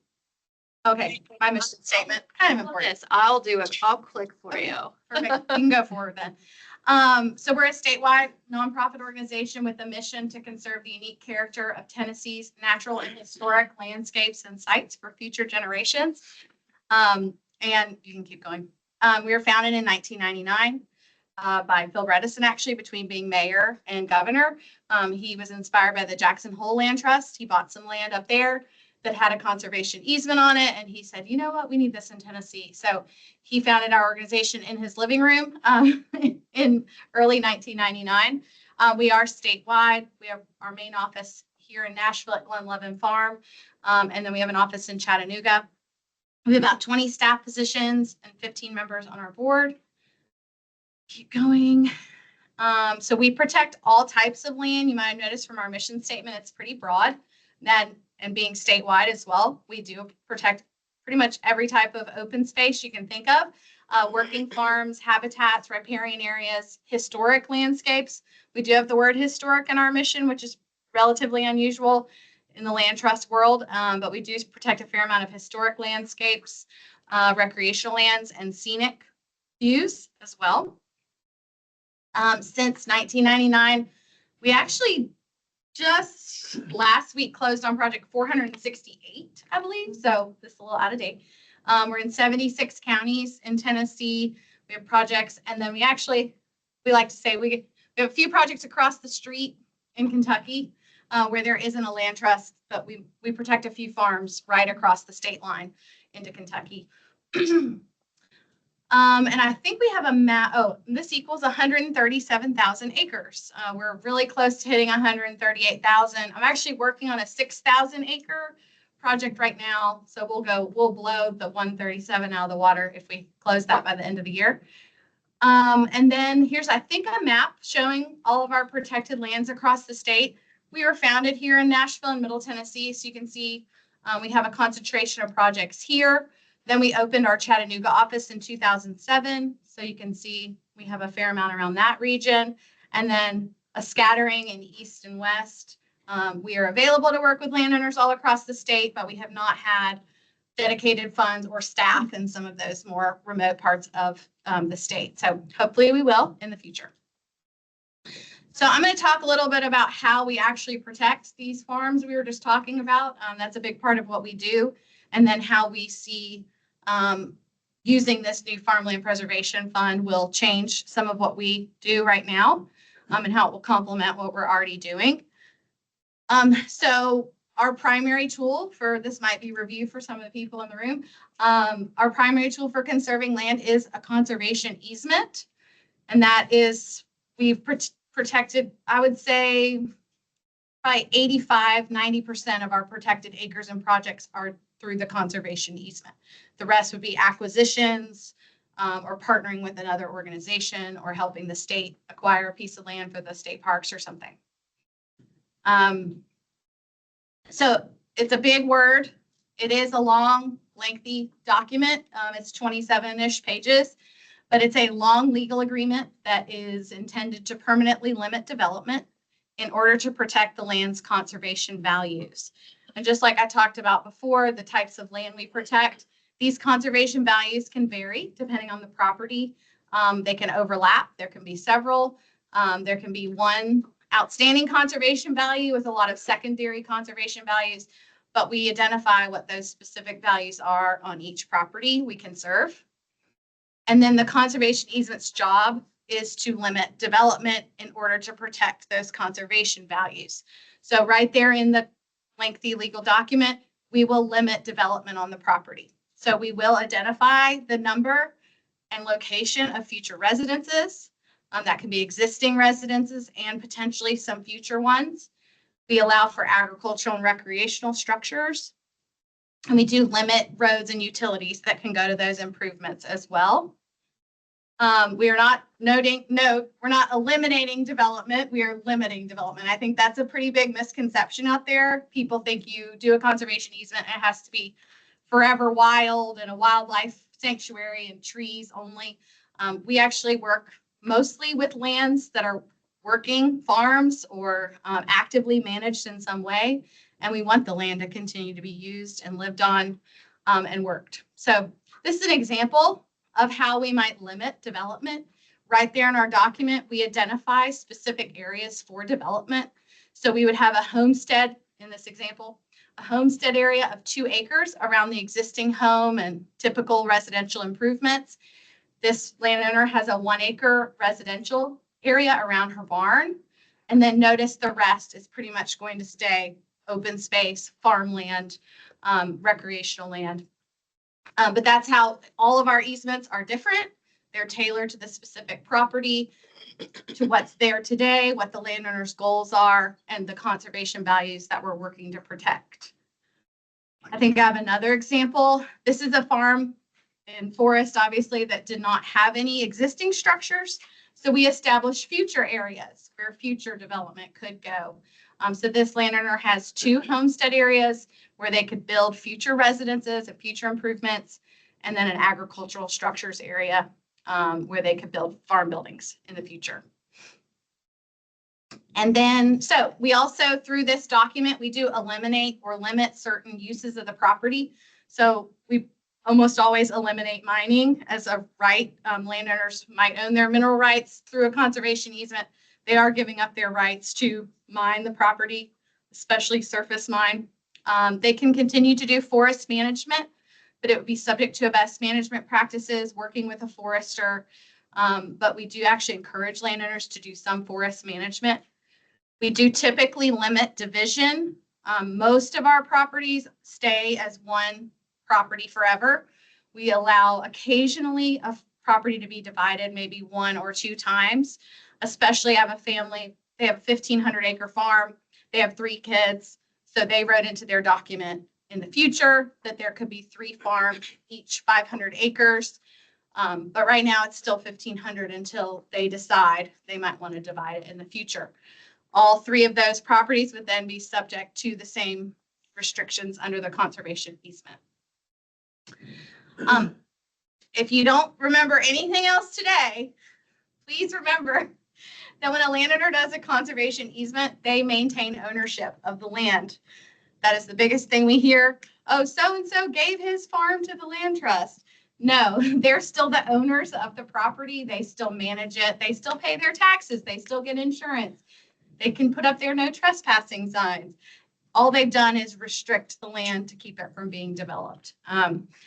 Okay, my mission statement, kind of important. Yes, I'll do it. I'll click for you. Perfect. You can go forward then. So we're a statewide nonprofit organization with a mission to conserve the unique character of Tennessee's natural and historic landscapes and sites for future generations. And you can keep going. We were founded in 1999 by Phil Bredesen, actually, between being mayor and governor. He was inspired by the Jackson Hole Land Trust. He bought some land up there that had a conservation easement on it. And he said, you know what, we need this in Tennessee. So he founded our organization in his living room in early 1999. We are statewide. We have our main office here in Nashville at Glenlevin Farm. And then we have an office in Chattanooga. We have about 20 staff positions and 15 members on our board. Keep going. So we protect all types of land. You might have noticed from our mission statement, it's pretty broad. And being statewide as well, we do protect pretty much every type of open space you can think of. Working farms, habitats, riparian areas, historic landscapes. We do have the word historic in our mission, which is relatively unusual in the land trust world, but we do protect a fair amount of historic landscapes, recreational lands, and scenic views as well. Since 1999, we actually just last week closed on project 468, I believe. So this is a little out of date. We're in 76 counties in Tennessee. We have projects, and then we like to say we have a few projects across the street in Kentucky where there isn't a land trust, but we protect a few farms right across the state line into Kentucky. And I think we have a map. Oh, this equals 137,000 acres. We're really close to hitting 138,000. I'm actually working on a 6,000 acre project right now. So we'll blow the 137 out of the water if we close that by the end of the year. And then here's, I think, a map showing all of our protected lands across the state. We were founded here in Nashville and Middle Tennessee. So you can see we have a concentration of projects here. Then we opened our Chattanooga office in 2007. So you can see we have a fair amount around that region. And then a scattering in east and west. We are available to work with landowners all across the state, but we have not had dedicated funds or staff in some of those more remote parts of the state. So hopefully we will in the future. So I'm going to talk a little bit about how we actually protect these farms we were just talking about. That's a big part of what we do. And then how we see using this new Farmland Preservation Fund will change some of what we do right now and how it will complement what we're already doing. So our primary tool for this might be review for some of the people in the room. Our primary tool for conserving land is a conservation easement. And that is, we've protected, I would say, probably 85–90% of our protected acres and projects are through the conservation easement. The rest would be acquisitions or partnering with another organization or helping the state acquire a piece of land for the state parks or something. So it's a big word, It is a long, lengthy document. It's 27-ish pages, but it's a long legal agreement that is intended to permanently limit development in order to protect the land's conservation values. And just like I talked about before, the types of land we protect, these conservation values can vary depending on the property. They can overlap. There can be several. There can be one outstanding conservation value with a lot of secondary conservation values, but we identify what those specific values are on each property we conserve. And then the conservation easement's job is to limit development in order to protect those conservation values. So right there in the lengthy legal document, we will limit development on the property. So we will identify the number and location of future residences. That can be existing residences and potentially some future ones. We allow for agricultural and recreational structures. And we do limit roads and utilities that can go to those improvements as well. We are not we're not eliminating development. We are limiting development. I think that's a pretty big misconception out there. People think you do a conservation easement, it has to be forever wild and a wildlife sanctuary and trees only. We actually work mostly with lands that are working farms or actively managed in some way. And we want the land to continue to be used and lived on and worked. So this is an example of how we might limit development. Right there in our document, we identify specific areas for development. So we would have a homestead in this example, a homestead area of 2 acres around the existing home and typical residential improvements. This landowner has a 1 acre residential area around her barn. And then notice the rest is pretty much going to stay open space, farmland, recreational land. But that's how all of our easements are different. They're tailored to the specific property, to what's there today, what the landowner's goals are, and the conservation values that we're working to protect. I think I have another example. This is a farm and forest, obviously, that did not have any existing structures. So we established future areas where future development could go. So this landowner has 2 homestead areas where they could build future residences and future improvements, and then an agricultural structures area where they could build farm buildings in the future. And then, so we also, through this document, we do eliminate or limit certain uses of the property. So we almost always eliminate mining as a right. Landowners might own their mineral rights through a conservation easement. They are giving up their rights to mine the property, especially surface mine. They can continue to do forest management, but it would be subject to best management practices, working with a forester. But we do actually encourage landowners to do some forest management. We do typically limit division. Most of our properties stay as one property forever. We allow occasionally a property to be divided maybe 1 or 2 times, especially I have a family, they have a 1,500 acre farm, they have 3 kids. So they wrote into their document in the future that there could be 3 farms, each 500 acres. But right now it's still 1,500 until they decide they might want to divide it in the future. All 3 of those properties would then be subject to the same restrictions under the conservation easement. If you don't remember anything else today, please remember that when a landowner does a conservation easement, they maintain ownership of the land. That is the biggest thing we hear. Oh, so-and-so gave his farm to the land trust. No, they're still the owners of the property. They still manage it. They still pay their taxes. They still get insurance. They can put up their no trespassing signs. All they've done is restrict the land to keep it from being developed.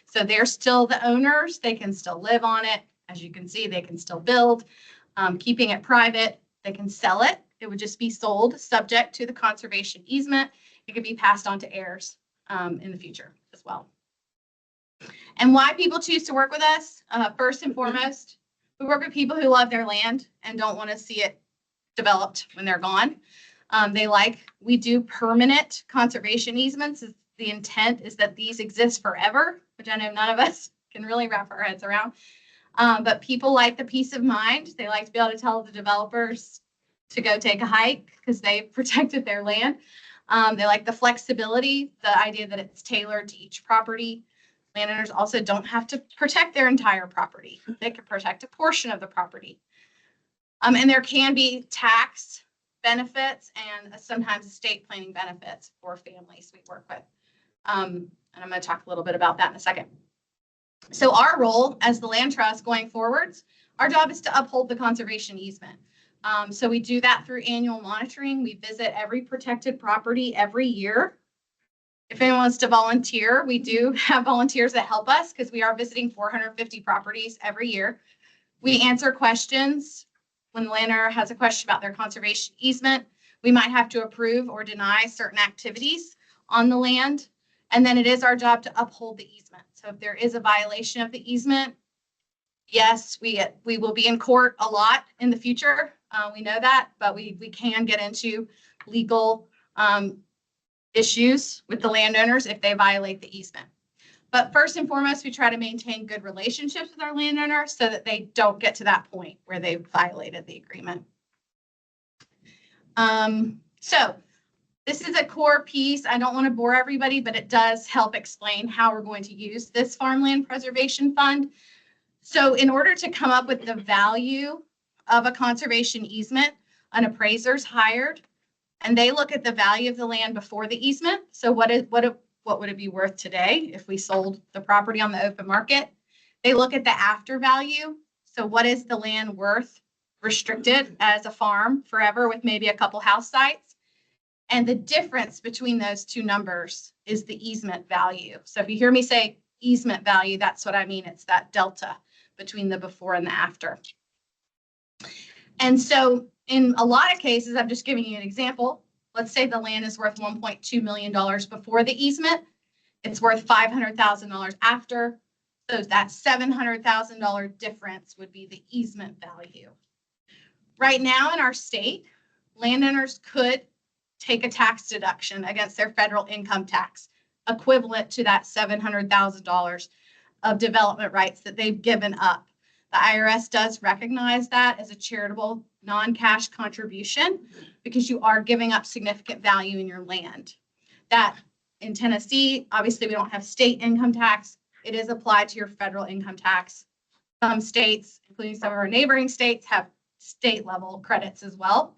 So they're still the owners. They can still live on it. As you can see, they can still build. Keeping it private, they can sell it. It would just be sold subject to the conservation easement. It could be passed on to heirs in the future as well. And why people choose to work with us, first and foremost, we work with people who love their land and don't want to see it developed when they're gone. We do permanent conservation easements. The intent is that these exist forever, which I know none of us can really wrap our heads around. But people like the peace of mind. They like to be able to tell the developers to go take a hike because they've protected their land. They like the flexibility, the idea that it's tailored to each property. Landowners also don't have to protect their entire property. They can protect a portion of the property. And there can be tax benefits and sometimes estate planning benefits for families we work with. And I'm going to talk a little bit about that in a second. So our role as the land trust going forwards, our job is to uphold the conservation easement. So we do that through annual monitoring. We visit every protected property every year. If anyone wants to volunteer, we do have volunteers that help us because we are visiting 450 properties every year. We answer questions. When the landowner has a question about their conservation easement, we might have to approve or deny certain activities on the land. And then it is our job to uphold the easement. So if there is a violation of the easement, yes, we will be in court a lot in the future. We know that, but we can get into legal issues with the landowners if they violate the easement. But first and foremost, we try to maintain good relationships with our landowners so that they don't get to that point where they've violated the agreement. So this is a core piece. I don't want to bore everybody, but it does help explain how we're going to use this farmland preservation fund. So in order to come up with the value of a conservation easement, an appraiser is hired and they look at the value of the land before the easement. So what would it be worth today if we sold the property on the open market? They look at the after value. So what is the land worth restricted as a farm forever with maybe a couple house sites? And the difference between those two numbers is the easement value. So if you hear me say easement value, that's what I mean. It's that delta between the before and the after. And so in a lot of cases, I'm just giving you an example. Let's say the land is worth $1.2 million before the easement. It's worth $500,000 after. So that $700,000 difference would be the easement value. Right now in our state, landowners could take a tax deduction against their federal income tax, equivalent to that $700,000 of development rights that they've given up. The IRS does recognize that as a charitable non-cash contribution because you are giving up significant value in your land. That in Tennessee, obviously we don't have state income tax. It is applied to your federal income tax. Some states, including some of our neighboring states, have state level credits as well.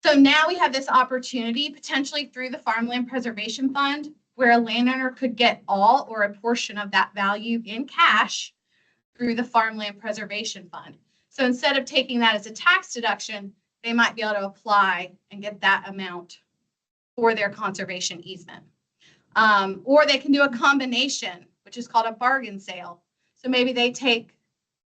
So now we have this opportunity potentially through the Farmland Preservation Fund where a landowner could get all or a portion of that value in cash through the Farmland Preservation Fund. So instead of taking that as a tax deduction, they might be able to apply and get that amount for their conservation easement. Or they can do a combination, which is called a bargain sale. So maybe they get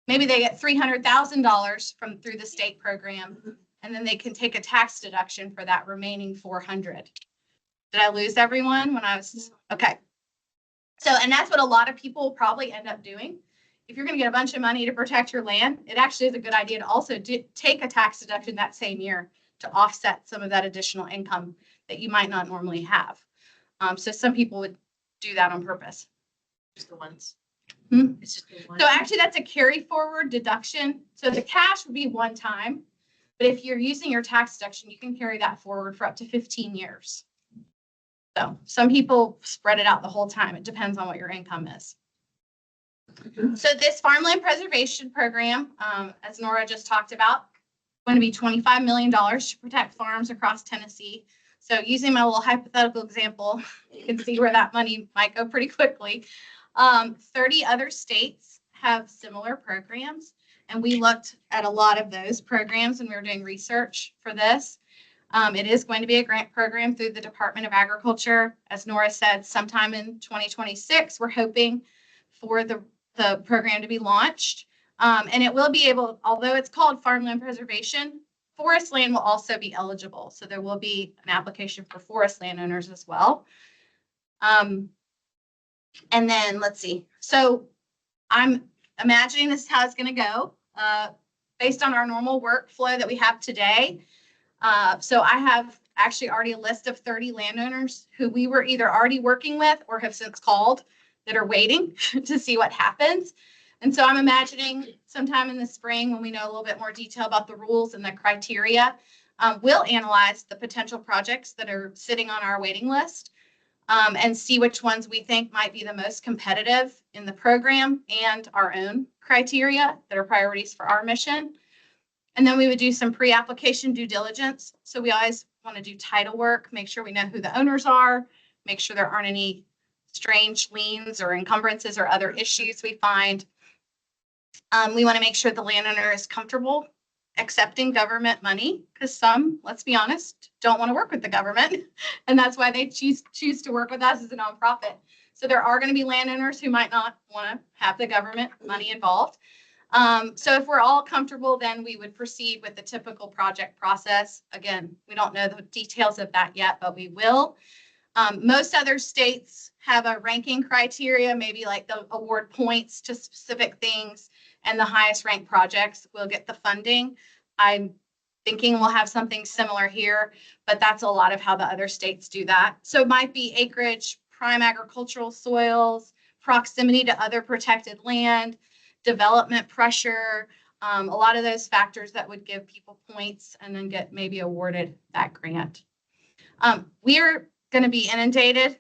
$300,000 from through the state program, and then they can take a tax deduction for that remaining $400,000. Did I lose everyone when I was, okay. So, and that's what a lot of people will probably end up doing. If you're going to get a bunch of money to protect your land, it actually is a good idea to also take a tax deduction that same year to offset some of that additional income that you might not normally have. So some people would do that on purpose. Just the ones. It's just the ones. So actually that's a carry forward deduction. So the cash would be one time, but if you're using your tax deduction, you can carry that forward for up to 15 years. So some people spread it out the whole time. It depends on what your income is. So this farmland preservation program, as Nora just talked about, going to be $25 million to protect farms across Tennessee. So using my little hypothetical example, you can see where that money might go pretty quickly. 30 other states have similar programs, and we looked at a lot of those programs when we were doing research for this. It is going to be a grant program through the Department of Agriculture. As Nora said, sometime in 2026, we're hoping for the program to be launched. And it will be able, although it's called farmland preservation, forest land will also be eligible. So there will be an application for forest landowners as well. And then let's see. So I'm imagining this is how it's going to go based on our normal workflow that we have today. So I have actually already a list of 30 landowners who we were either already working with or have since called that are waiting to see what happens. And so I'm imagining sometime in the spring when we know a little bit more detail about the rules and the criteria, We'll analyze the potential projects that are sitting on our waiting list and see which ones we think might be the most competitive in the program and our own criteria that are priorities for our mission. And then we would do some pre-application due diligence. So we always want to do title work, make sure we know who the owners are, make sure there aren't any strange liens or encumbrances or other issues we find. We want to make sure the landowner is comfortable accepting government money, because some, let's be honest, don't want to work with the government. And that's why they choose to work with us as a nonprofit. So there are going to be landowners who might not want to have the government money involved. So if we're all comfortable, then we would proceed with the typical project process. Again, we don't know the details of that yet, but we will. Most other states have a ranking criteria, maybe like the award points to specific things, and the highest ranked projects will get the funding. I'm thinking we'll have something similar here, but that's a lot of how the other states do that. So it might be acreage, prime agricultural soils, proximity to other protected land, development pressure, a lot of those factors that would give people points and then get maybe awarded that grant. We are going to be inundated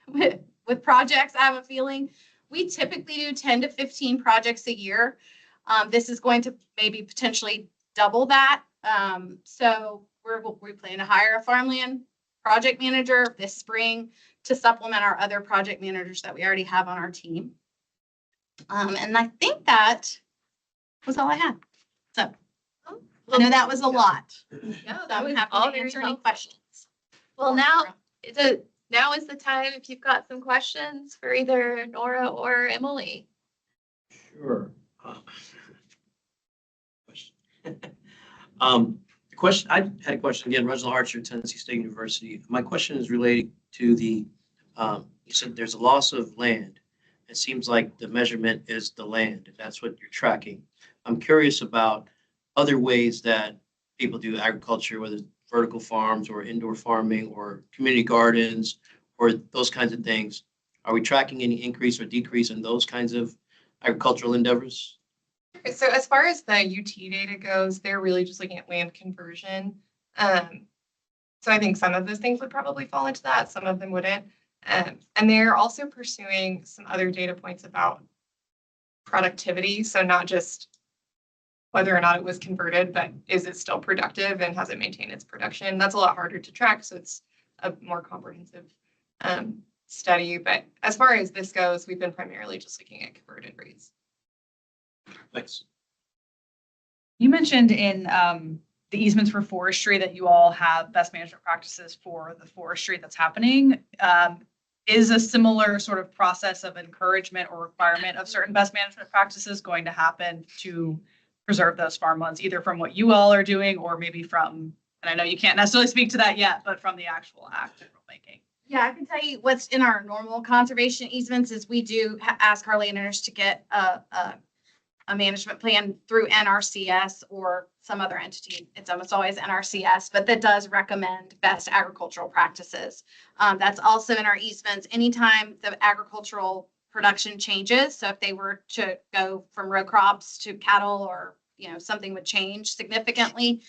with projects. I have a feeling we typically do 10 to 15 projects a year. This is going to maybe potentially double that. So we plan to hire a farmland project manager this spring to supplement our other project managers that we already have on our team. And I think that was all I had. So I know that was a lot. No, So that I'm was happy all to very answer any helpful. questions. Well, now is the time if you've got some questions for either Nora or Emily. Sure. The question, I had a question again, Reginald Archer, Tennessee State University. My question is related to the, you said there's a loss of land. It seems like the measurement is the land, if that's what you're tracking. I'm curious about other ways that people do agriculture, whether it's vertical farms or indoor farming or community gardens or those kinds of things. Are we tracking any increase or decrease in those kinds of agricultural endeavors? So as far as the UT data goes, they're really just looking at land conversion. So I think some of those things would probably fall into that, some of them wouldn't. And they're also pursuing some other data points about productivity. So not just whether or not it was converted, but is it still productive and has it maintained its production? That's a lot harder to track. So it's a more comprehensive study. But as far as this goes, we've been primarily just looking at converted rates. Thanks. You mentioned in the easements for forestry that you all have best management practices for the forestry that's happening. Is a similar sort of process of encouragement or requirement of certain best management practices going to happen to preserve those farmlands, either from what you all are doing or maybe from, and I know you can't necessarily speak to that yet, but from the actual act that we're making? Yeah, I can tell you what's in our normal conservation easements is we do ask our landowners to get a management plan through NRCS or some other entity. It's almost always NRCS, but that does recommend best agricultural practices. That's also in our easements. Anytime the agricultural production changes, so if they were to go from row crops to cattle or something would change significantly,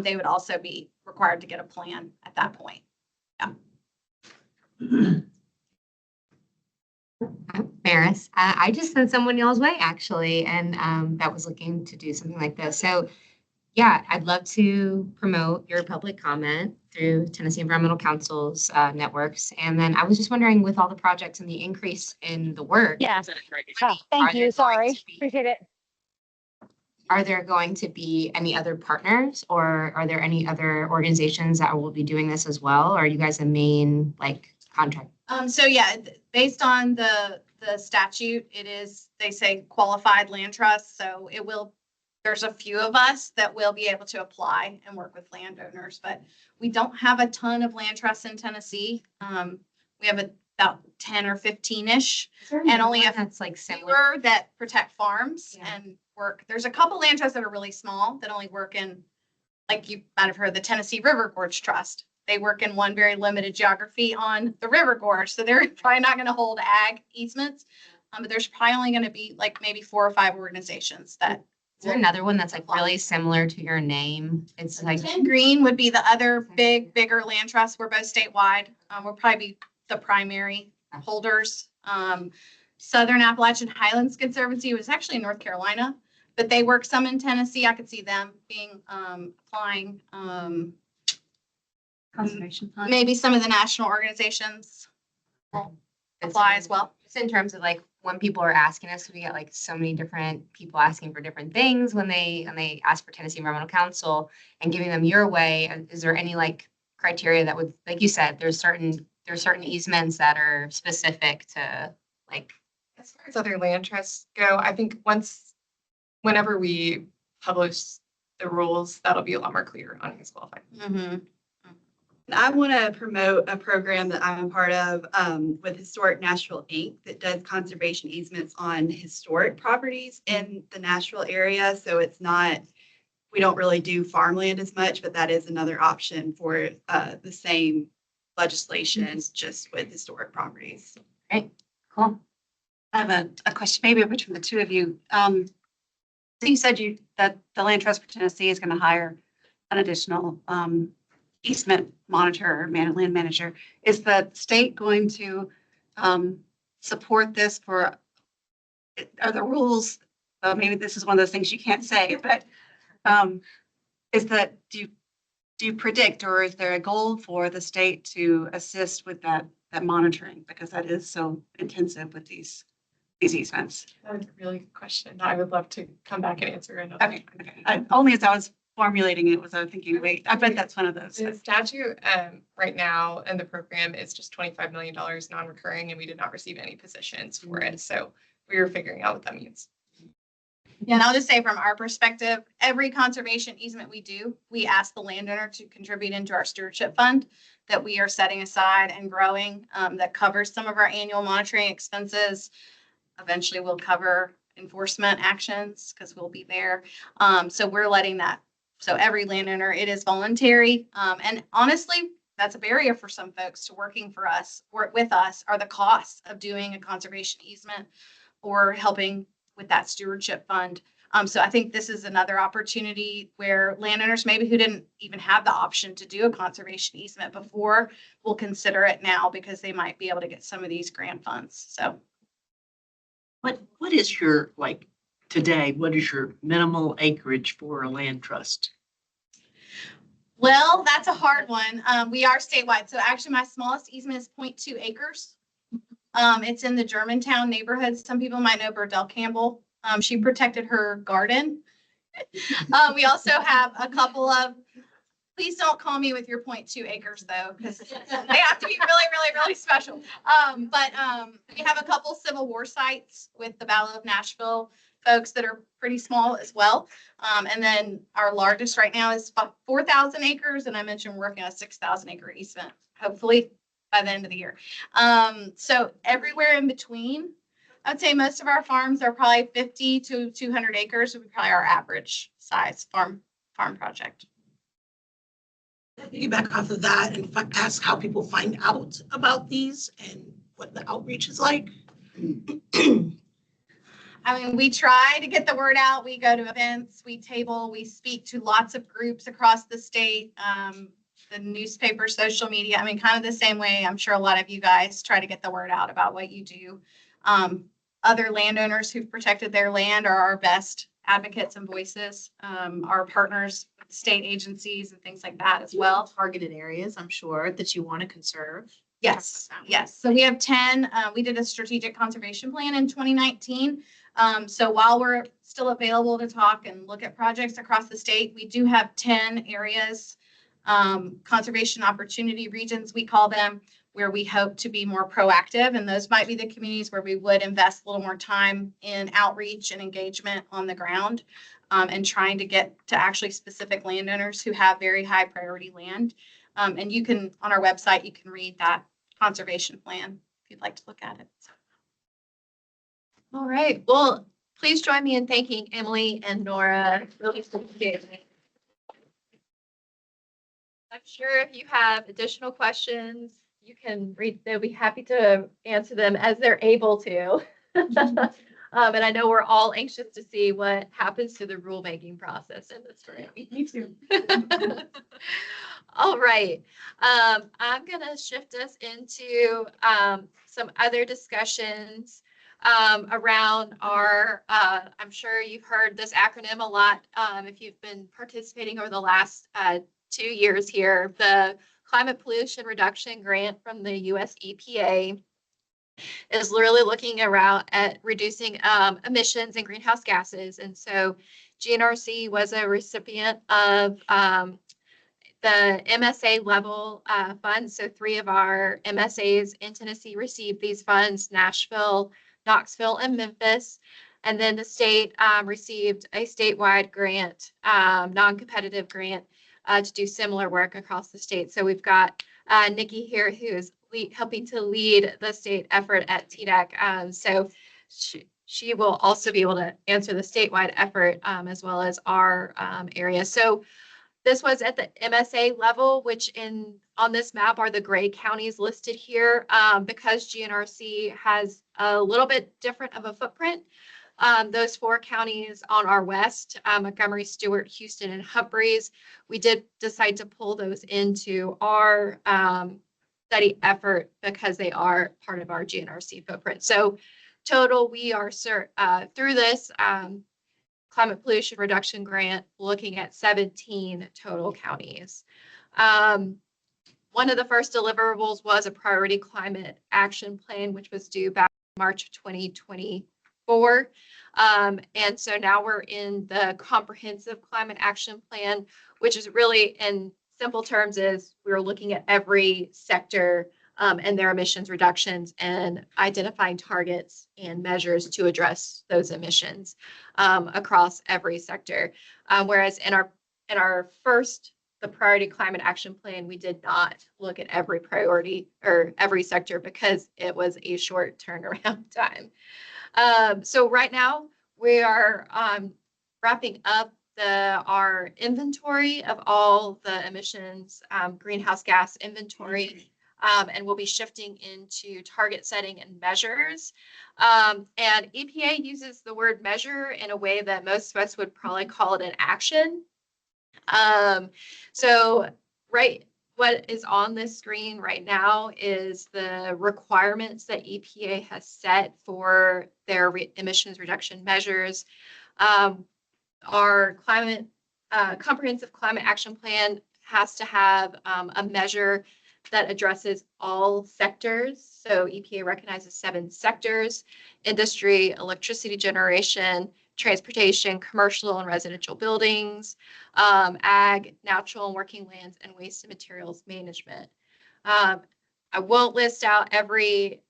they would also be required to get a plan at that point. Yeah. Maris, I just sent someone y'all's way actually, and that was looking to do something like this. So yeah, I'd love to promote your public comment through Tennessee Environmental Council's networks. And then I was just wondering, with all the projects and the increase in the work. Yeah. Thank you. Sorry. Appreciate it. Are there going to be any other partners, or are there any other organizations that will be doing this as well? Or are you guys the main contract? So yeah, based on the statute, it is, they say qualified land trust. So it will, there's a few of us that will be able to apply and work with landowners, but we don't have a ton of land trusts in Tennessee. We have about 10 or 15-ish, and only a that's like fewer that protect farms and work. There's a couple land trusts that are really small that only work in, like you might have heard, the Tennessee River Gorge Trust. They work in one very limited geography on the river gorge. So they're probably not going to hold ag easements. But there's probably only going to be like maybe 4 or 5 organizations that Is there another one that's like really similar to your name? It's like, 10 Green would be the other bigger land trust. We're both statewide. We'll probably be the primary holders. Southern Appalachian Highlands Conservancy was actually in North Carolina, but they work some in Tennessee. I could see them being, applying, conservation fund. maybe some of the national organizations will apply as well. Just in terms of like when people are asking us, we get like so many different people asking for different things when they ask for Tennessee Environmental Council and giving them your way. Is there any like criteria that would, like you said, there's certain easements that are specific to like. As far as other land trusts go, I think whenever we publish the rules, that'll be a lot more clear on who's qualified. I want to promote a program that I'm a part of with Historic Nashville Inc. that does conservation easements on historic properties in the Nashville area. So it's not, we don't really do farmland as much, but that is another option for the same legislation, just with historic properties. Great, cool. I have a question, maybe between the two of you. So you said that the Land Trust for Tennessee is going to hire an additional easement monitor or land manager. Is the state going to support this for, are the rules, maybe this is one of those things you can't say, but is that, do you predict, or is there a goal for the state to assist with that monitoring? Because that is so intensive with these easements. That's a really good question. I would love to come back and answer another. Okay. Only as I was formulating it was I was thinking, wait, I bet that's one of those. The statute right now in the program is just $25 million non-recurring, and we did not receive any positions for it. So we were figuring out what that means. Yeah, and I'll just say from our perspective, every conservation easement we do, we ask the landowner to contribute into our stewardship fund that we are setting aside and growing, that covers some of our annual monitoring expenses. Eventually we'll cover enforcement actions because we'll be there. So we're letting that, so every landowner, it is voluntary. And honestly, that's a barrier for some folks to working for us, work with us, are the costs of doing a conservation easement or helping with that stewardship fund. So I think this is another opportunity where landowners maybe who didn't even have the option to do a conservation easement before will consider it now because they might be able to get some of these grant funds. So. What is your, like, today, what is your minimal acreage for a land trust? Well, that's a hard one. We are statewide. So actually my smallest easement is 0.2 acres. It's in the Germantown neighborhood. Some people might know Burdell Campbell. She protected her garden. We also have a couple of, please don't call me with your 0.2 acres though, because they have to be really, really, really special. But we have a couple Civil War sites with the Battle of Nashville folks that are pretty small as well. And then our largest right now is 4,000 acres. And I mentioned we're working on a 6,000 acre easement, hopefully by the end of the year. So everywhere in between, I'd say most of our farms are probably 50 to 200 acres. Would be probably our average size farm project. Piggyback off of that and ask how people find out about these and what the outreach is like. I mean, we try to get the word out. We go to events, we table, we speak to lots of groups across the state, the newspaper, social media. I mean, kind of the same way I'm sure a lot of you guys try to get the word out about what you do. Other landowners who've protected their land are our best advocates and voices, our partners with state agencies and things like that as well. Targeted areas, I'm sure, that you want to conserve. Yes, yes. So we have 10, we did a strategic conservation plan in 2019. So while we're still available to talk and look at projects across the state, we do have 10 areas, conservation opportunity regions, we call them, where we hope to be more proactive. And those might be the communities where we would invest a little more time in outreach and engagement on the ground, and trying to get to actually specific landowners who have very high priority land. And you can, on our website, you can read that conservation plan if you'd like to look at it. So. All right. Well, please join me in thanking Emily and Nora. Really appreciate it. I'm sure if you have additional questions, you can read. They'll be happy to answer them as they're able to. And I know we're all anxious to see what happens to the rulemaking process in this grant. Me too. All right. I'm going to shift us into some other discussions around our, I'm sure you've heard this acronym a lot if you've been participating over the last 2 years here, the Climate Pollution Reduction Grant from the US EPA is literally looking around at reducing emissions and greenhouse gases. And so GNRC was a recipient of the MSA level funds. So 3 of our MSAs in Tennessee received these funds, Nashville, Knoxville, and Memphis. And then the state received a statewide grant, non-competitive grant to do similar work across the state. So we've got Nikki here who is helping to lead the state effort at TDEC. So she will also be able to answer the statewide effort as well as our area. So this was at the MSA level, which on this map are the gray counties listed here. Because GNRC has a little bit different of a footprint, those 4 counties on our west, Montgomery, Stewart, Houston, and Humphreys, we did decide to pull those into our study effort because they are part of our GNRC footprint. So total, we are through this climate pollution reduction grant looking at 17 total counties. One of the first deliverables was a priority climate action plan, which was due back in March of 2024. And so now we're in the comprehensive climate action plan, which is really in simple terms is we're looking at every sector and their emissions reductions and identifying targets and measures to address those emissions across every sector. Whereas in our first, the priority climate action plan, we did not look at every priority or every sector because it was a short turnaround time. So right now we are wrapping up our inventory of all the emissions, greenhouse gas inventory, and we'll be shifting into target setting and measures. And EPA uses the word measure in a way that most of us would probably call it an action. So what is on this screen right now is the requirements that EPA has set for their emissions reduction measures. Our comprehensive climate action plan has to have a measure that addresses all sectors. So EPA recognizes 7 sectors: industry, electricity generation, transportation, commercial and residential buildings, ag, natural and working lands, and waste and materials management. I won't list out every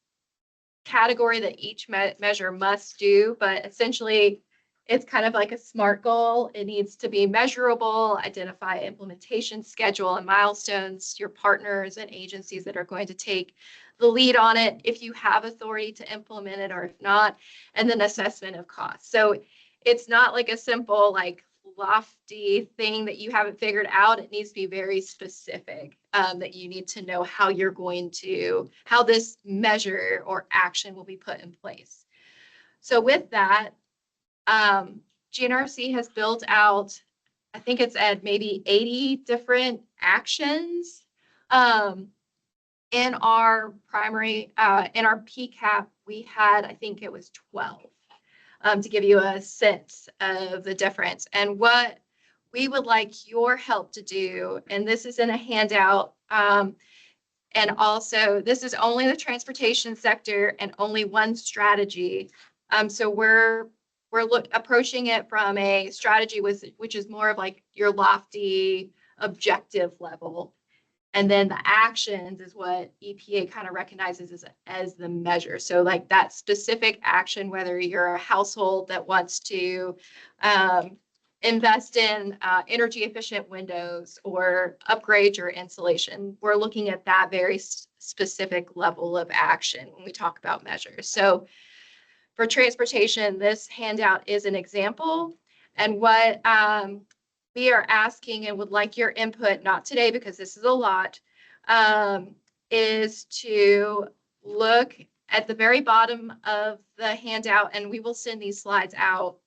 category that each measure must do, but essentially it's kind of like a SMART goal. It needs to be measurable, identify implementation schedule and milestones, your partners and agencies that are going to take the lead on it, if you have authority to implement it or if not, and then assessment of costs. So it's not like a simple, like lofty thing that you haven't figured out. It needs to be very specific, that you need to know how how this measure or action will be put in place. So with that, GNRC has built out, I think it's at maybe 80 different actions. In our primary, in our PCAP, we had, I think it was 12, to give you a sense of the difference. And what we would like your help to do, and this is in a handout, and also this is only the transportation sector and only one strategy. So we're approaching it from a strategy which is more of like your lofty objective level. And then the actions is what EPA kind of recognizes as the measure. So like that specific action, whether you're a household that wants to invest in energy efficient windows or upgrade your insulation, we're looking at that very specific level of action when we talk about measures. So for transportation, this handout is an example. And what we are asking and would like your input, not today because this is a lot, is to look at the very bottom of the handout, and we will send these slides out,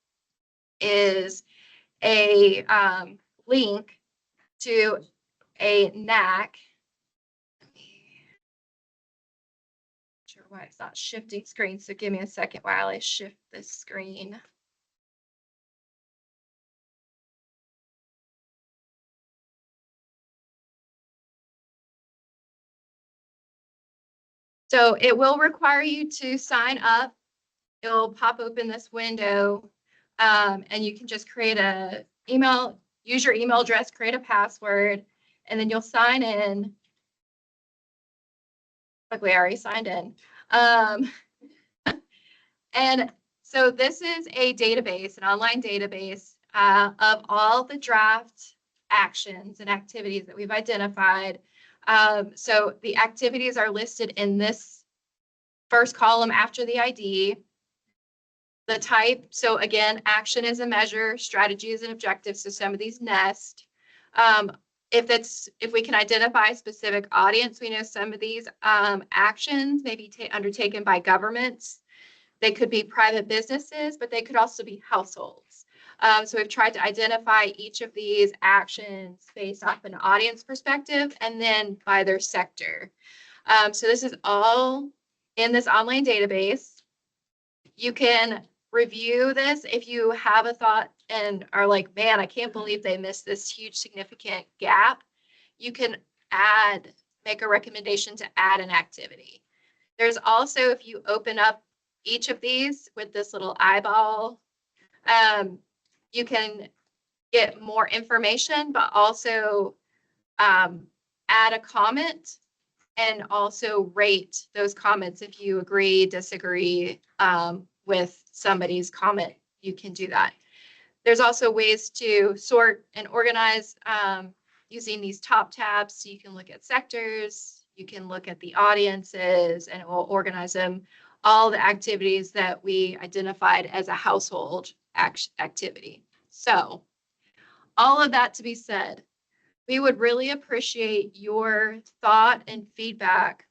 is a link to a NAC. Sure why it's not shifting screen, so give me a second while I shift this screen. So it will require you to sign up. It'll pop open this window, and you can just create a email, use your email address, create a password, and then you'll sign in. Luckily, I already signed in. And so this is a database, an online database of all the draft actions and activities that we've identified. So the activities are listed in this first column after the ID. The type, so again, action is a measure, strategy is an objective, so some of these nest. If we can identify a specific audience, we know some of these actions may be undertaken by governments. They could be private businesses, but they could also be households. So we've tried to identify each of these actions based off an audience perspective and then by their sector. So this is all in this online database. You can review this if you have a thought and are like, man, I can't believe they missed this huge significant gap. You can make a recommendation to add an activity. There's also, if you open up each of these with this little eyeball, you can get more information, but also add a comment and also rate those comments. If you agree, disagree with somebody's comment, you can do that. There's also ways to sort and organize using these top tabs. So you can look at sectors, you can look at the audiences, and it will organize them, all the activities that we identified as a household activity. So all of that to be said, we would really appreciate your thought and feedback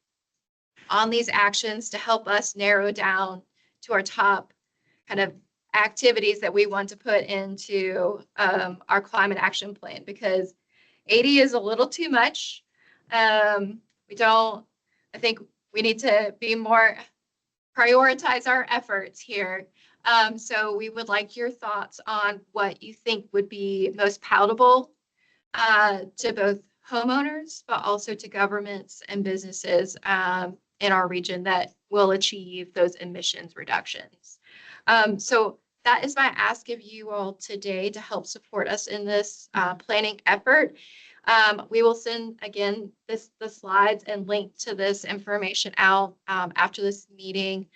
on these actions to help us narrow down to our top kind of activities that we want to put into our climate action plan, because 80 is a little too much. I think we need to be more, prioritize our efforts here. So we would like your thoughts on what you think would be most palatable to both homeowners, but also to governments and businesses in our region that will achieve those emissions reductions. So that is my ask of you all today to help support us in this planning effort. We will send, again, the slides and link to this information out after this meeting.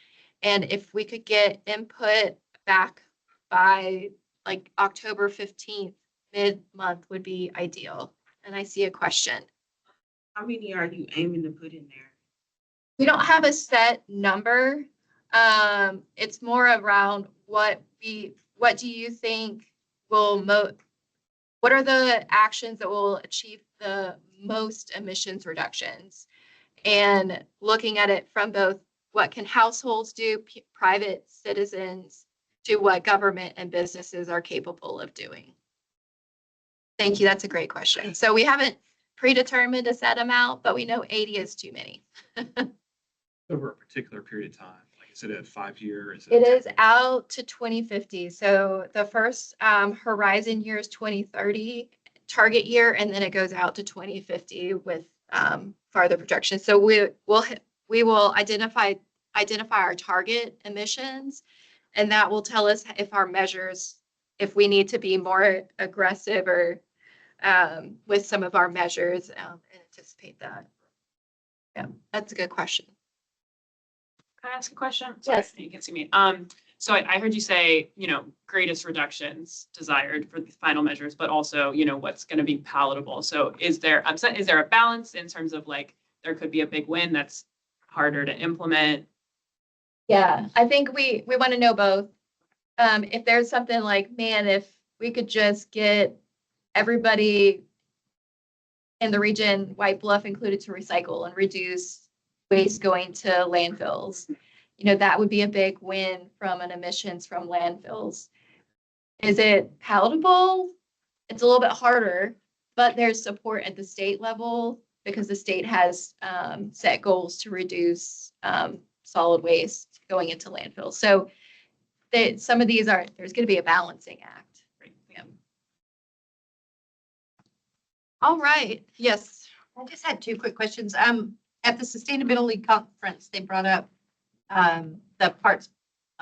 And if we could get input back by like October 15th, mid-month would be ideal. And I see a question. How many are you aiming to put in there? We don't have a set number. It's more around what do you think will what are the actions that will achieve the most emissions reductions? And looking at it from both what can households do, private citizens, to what government and businesses are capable of doing. Thank you. That's a great question. So we haven't predetermined a set amount, but we know 80 is too many. Over a particular period of time, like is it a 5-year? It is out to 2050. So the first horizon year is 2030 target year, and then it goes out to 2050 with farther projections. So we will identify our target emissions, and that will tell us if our measures, if we need to be more aggressive or with some of our measures and anticipate that. Yeah, that's a good question. Can I ask a question? Sorry, Yes. you can see me. So I heard you say, greatest reductions desired for the final measures, but also, what's going to be palatable. So is there a balance in terms of like, there could be a big win that's harder to implement? Yeah, I think we want to know both. If there's something like, man, if we could just get everybody in the region, White Bluff included, to recycle and reduce waste going to landfills. that would be a big win from an emissions from landfills. Is it palatable? It's a little bit harder, but there's support at the state level because the state has set goals to reduce solid waste going into landfills. So some of these there's going to be a balancing act. Yeah. All right. Yes. I just had two quick questions. At the sustainability conference, they brought up the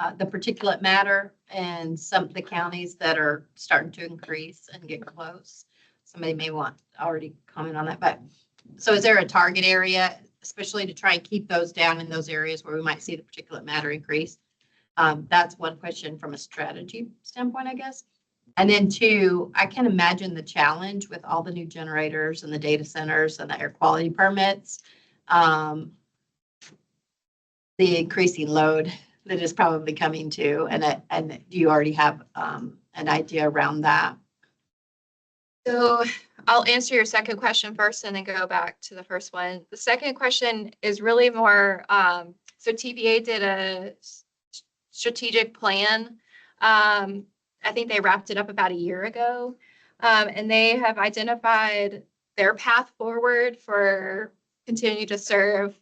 particulate matter and some of the counties that are starting to increase and get close. Somebody may want to already comment on that, but so is there a target area, especially to try and keep those down in those areas where we might see the particulate matter increase? That's one question from a strategy standpoint, I guess. And then two, I can imagine the challenge with all the new generators and the data centers and the air quality permits. The increasing load that is probably coming to, and do you already have an idea around that? So I'll answer your second question first and then go back to the first one. The second question is really more, so TVA did a strategic plan. I think they wrapped it up about a year ago. And they have identified their path forward for continuing to serve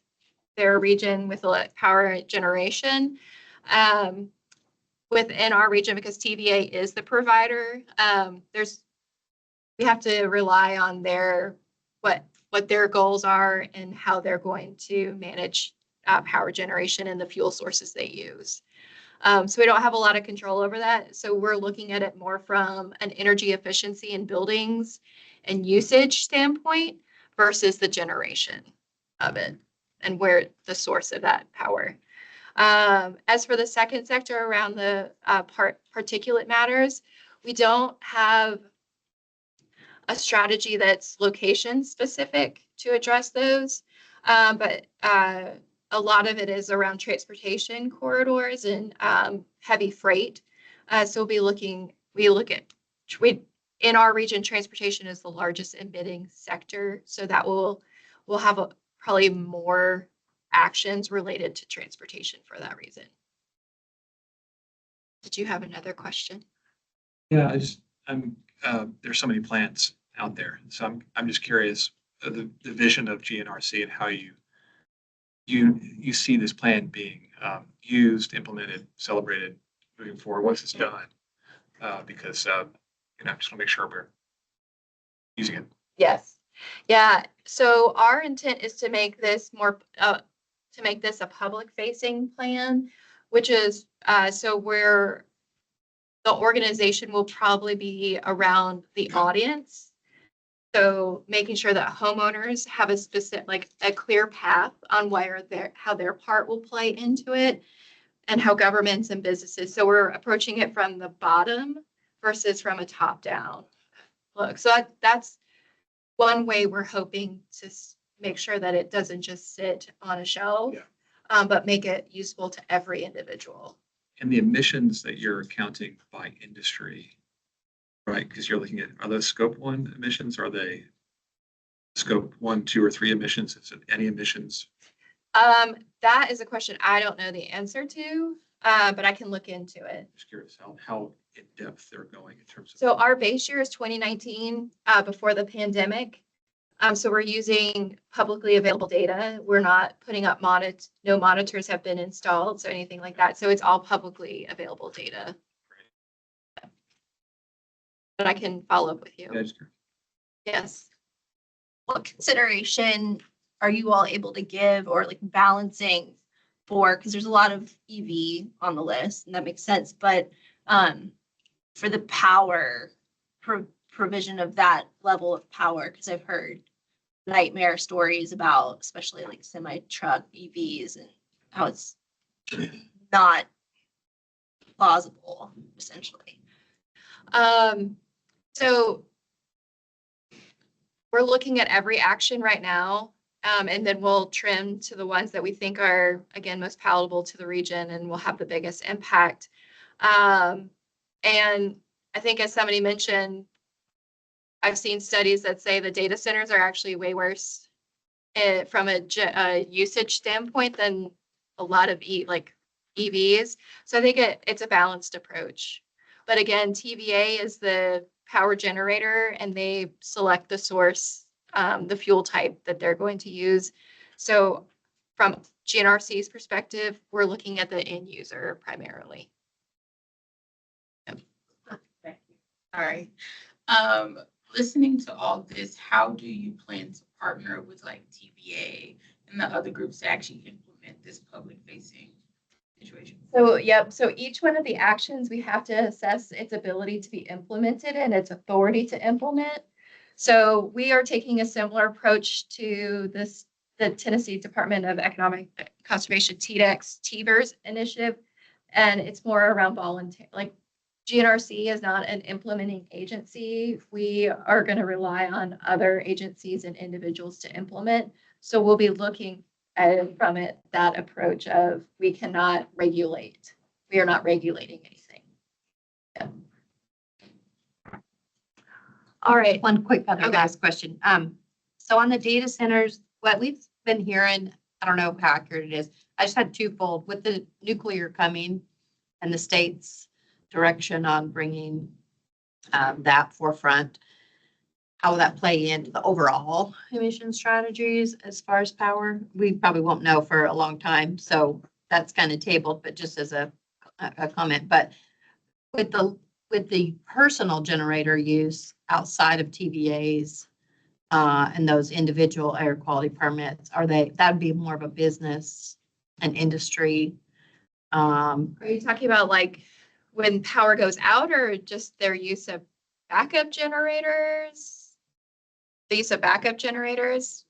their region with power generation within our region, because TVA is the provider. We have to rely on what their goals are and how they're going to manage power generation and the fuel sources they use. So we don't have a lot of control over that. So we're looking at it more from an energy efficiency in buildings and usage standpoint versus the generation of it and where the source of that power. As for the second sector around the particulate matters, we don't have a strategy that's location specific to address those. But a lot of it is around transportation corridors and heavy freight. So we look at in our region, transportation is the largest emitting sector. So that we'll have probably more actions related to transportation for that reason. Did you have another question? Yeah, there's so many plans out there. So I'm just curious, the vision of GNRC and how you see this plan being used, implemented, celebrated moving forward once it's done. Because I just want to make sure we're using it. Yes. Yeah. So our intent is to make this a public facing plan, which is so where the organization will probably be around the audience. So making sure that homeowners have a specific, a clear path on how their part will play into it, and how governments and businesses. So we're approaching it from the bottom versus from a top down look. So that's one way we're hoping to make sure that it doesn't just sit on a shelf, but make it useful to every individual. And the emissions that you're counting by industry, right? Because you're looking at, are those scope 1 emissions? Are they scope 1, 2, or 3 emissions? Is it any emissions? That is a question I don't know the answer to, but I can look into it. Just curious how in depth they're going in terms of. So our base year is 2019, before the pandemic. So we're using publicly available data. We're not putting up no monitors have been installed, so anything like that. So it's all publicly available data. But I can follow up with you. Yes. What consideration are you all able to give or like balancing for, because there's a lot of EV on the list and that makes sense, but for the power provision of that level of power, because I've heard nightmare stories about especially like semi-truck EVs and how it's not plausible essentially. So we're looking at every action right now, and then we'll trim to the ones that we think are, again, most palatable to the region and will have the biggest impact. And I think, as somebody mentioned, I've seen studies that say the data centers are actually way worse from a usage standpoint than a lot of EVs. So I think it's a balanced approach. But again, TVA is the power generator and they select the source, the fuel type that they're going to use. So from GNRC's perspective, we're looking at the end user primarily. All right. Listening to all this, how do you plan to partner with like TVA and the other groups to actually implement this public facing situation? So, yep. So each one of the actions, we have to assess its ability to be implemented and its authority to implement. So we are taking a similar approach to the Tennessee Department of Economic Conservation, TDEC, TBERS initiative. And it's more around volunteer, like GNRC is not an implementing agency. We are going to rely on other agencies and individuals to implement. So we'll be looking from it that approach of we cannot regulate. We are not regulating anything. Yeah. All right, one quick other last question. So on the data centers, what we've been hearing, I don't know how accurate it is. I just had twofold with the nuclear coming and the state's direction on bringing that forefront. How will that play into the overall emission strategies as far as power? We probably won't know for a long time, so that's kind of tabled, but just as a comment. But with the personal generator use outside of TVAs and those individual air quality permits, that'd be more of a business and industry? Are you talking about like when power goes out or just their use of backup generators? The use of backup generators?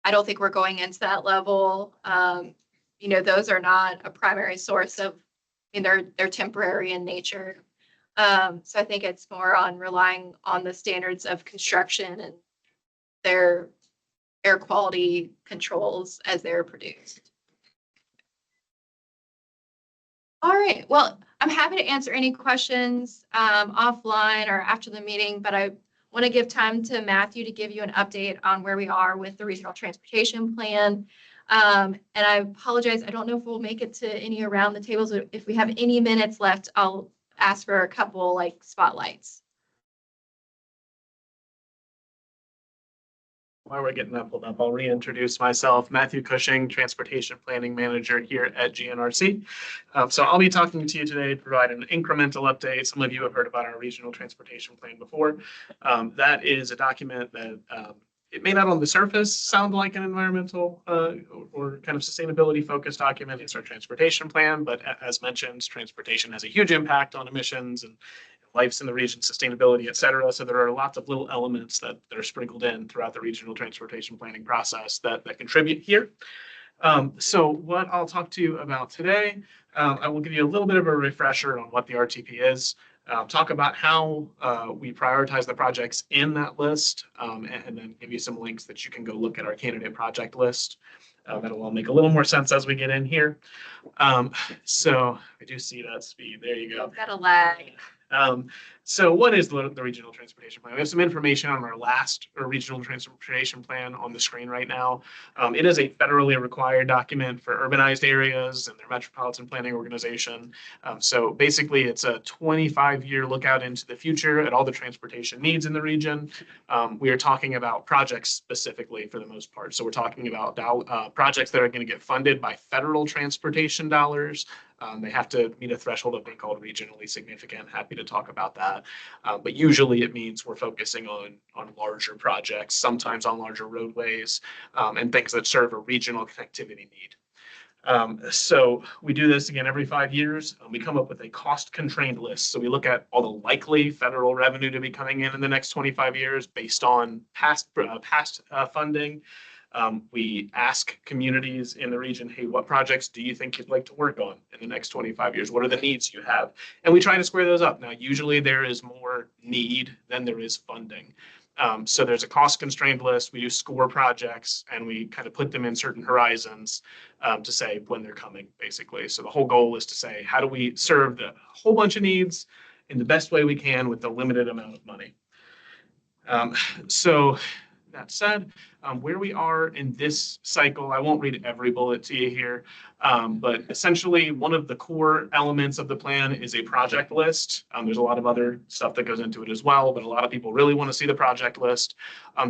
I don't think we're going into that level. Those are not a primary source of, they're temporary in nature. So I think it's more on relying on the standards of construction and their air quality controls as they're produced. All right, well, I'm happy to answer any questions offline or after the meeting, but I want to give time to Matthew to give you an update on where we are with the regional transportation plan. And I apologize, I don't know if we'll make it to any around the tables. If we have any minutes left, I'll ask for a couple like spotlights. While we're getting that pulled up, I'll reintroduce myself, Matthew Cushing, Transportation Planning Manager here at GNRC. So I'll be talking to you today to provide an incremental update. Some of you have heard about our regional transportation plan before. That is a document that it may not on the surface sound like an environmental or kind of sustainability focused document. It's our transportation plan, but as mentioned, transportation has a huge impact on emissions and lives in the region, sustainability, et cetera. So there are lots of little elements that are sprinkled in throughout the regional transportation planning process that contribute here. So what I'll talk to you about today, I will give you a little bit of a refresher on what the RTP is, talk about how we prioritize the projects in that list, and then give you some links that you can go look at our candidate project list. That'll all make a little more sense as we get in here. So I do see that speed. There you go. Got a lag. So what is the regional transportation plan? We have some information on our last regional transportation plan on the screen right now. It is a federally required document for urbanized areas and their metropolitan planning organization. So basically it's a 25-year look out into the future at all the transportation needs in the region. We are talking about projects specifically for the most part. So we're talking about projects that are going to get funded by federal transportation dollars. They have to meet a threshold of being called regionally significant. Happy to talk about that. But usually it means we're focusing on larger projects, sometimes on larger roadways, and things that serve a regional connectivity need. So we do this again every 5 years. We come up with a cost constrained list. So we look at all the likely federal revenue to be coming in the next 25 years based on past funding. We ask communities in the region, hey, what projects do you think you'd like to work on in the next 25 years? What are the needs you have? And we try to square those up. Now, usually there is more need than there is funding. So there's a cost constrained list. We do score projects and we kind of put them in certain horizons to say when they're coming, basically. So the whole goal is to say, how do we serve the whole bunch of needs in the best way we can with the limited amount of money? So that said, where we are in this cycle, I won't read every bullet to you here, but essentially one of the core elements of the plan is a project list. There's a lot of other stuff that goes into it as well, but a lot of people really want to see the project list.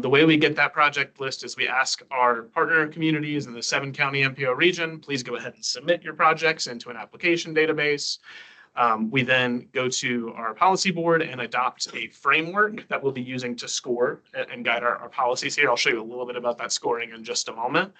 The way we get that project list is we ask our partner communities in the 7-county MPO region, please go ahead and submit your projects into an application database. We then go to our policy board and adopt a framework that we'll be using to score and guide our policies here. I'll show you a little bit about that scoring in just a moment.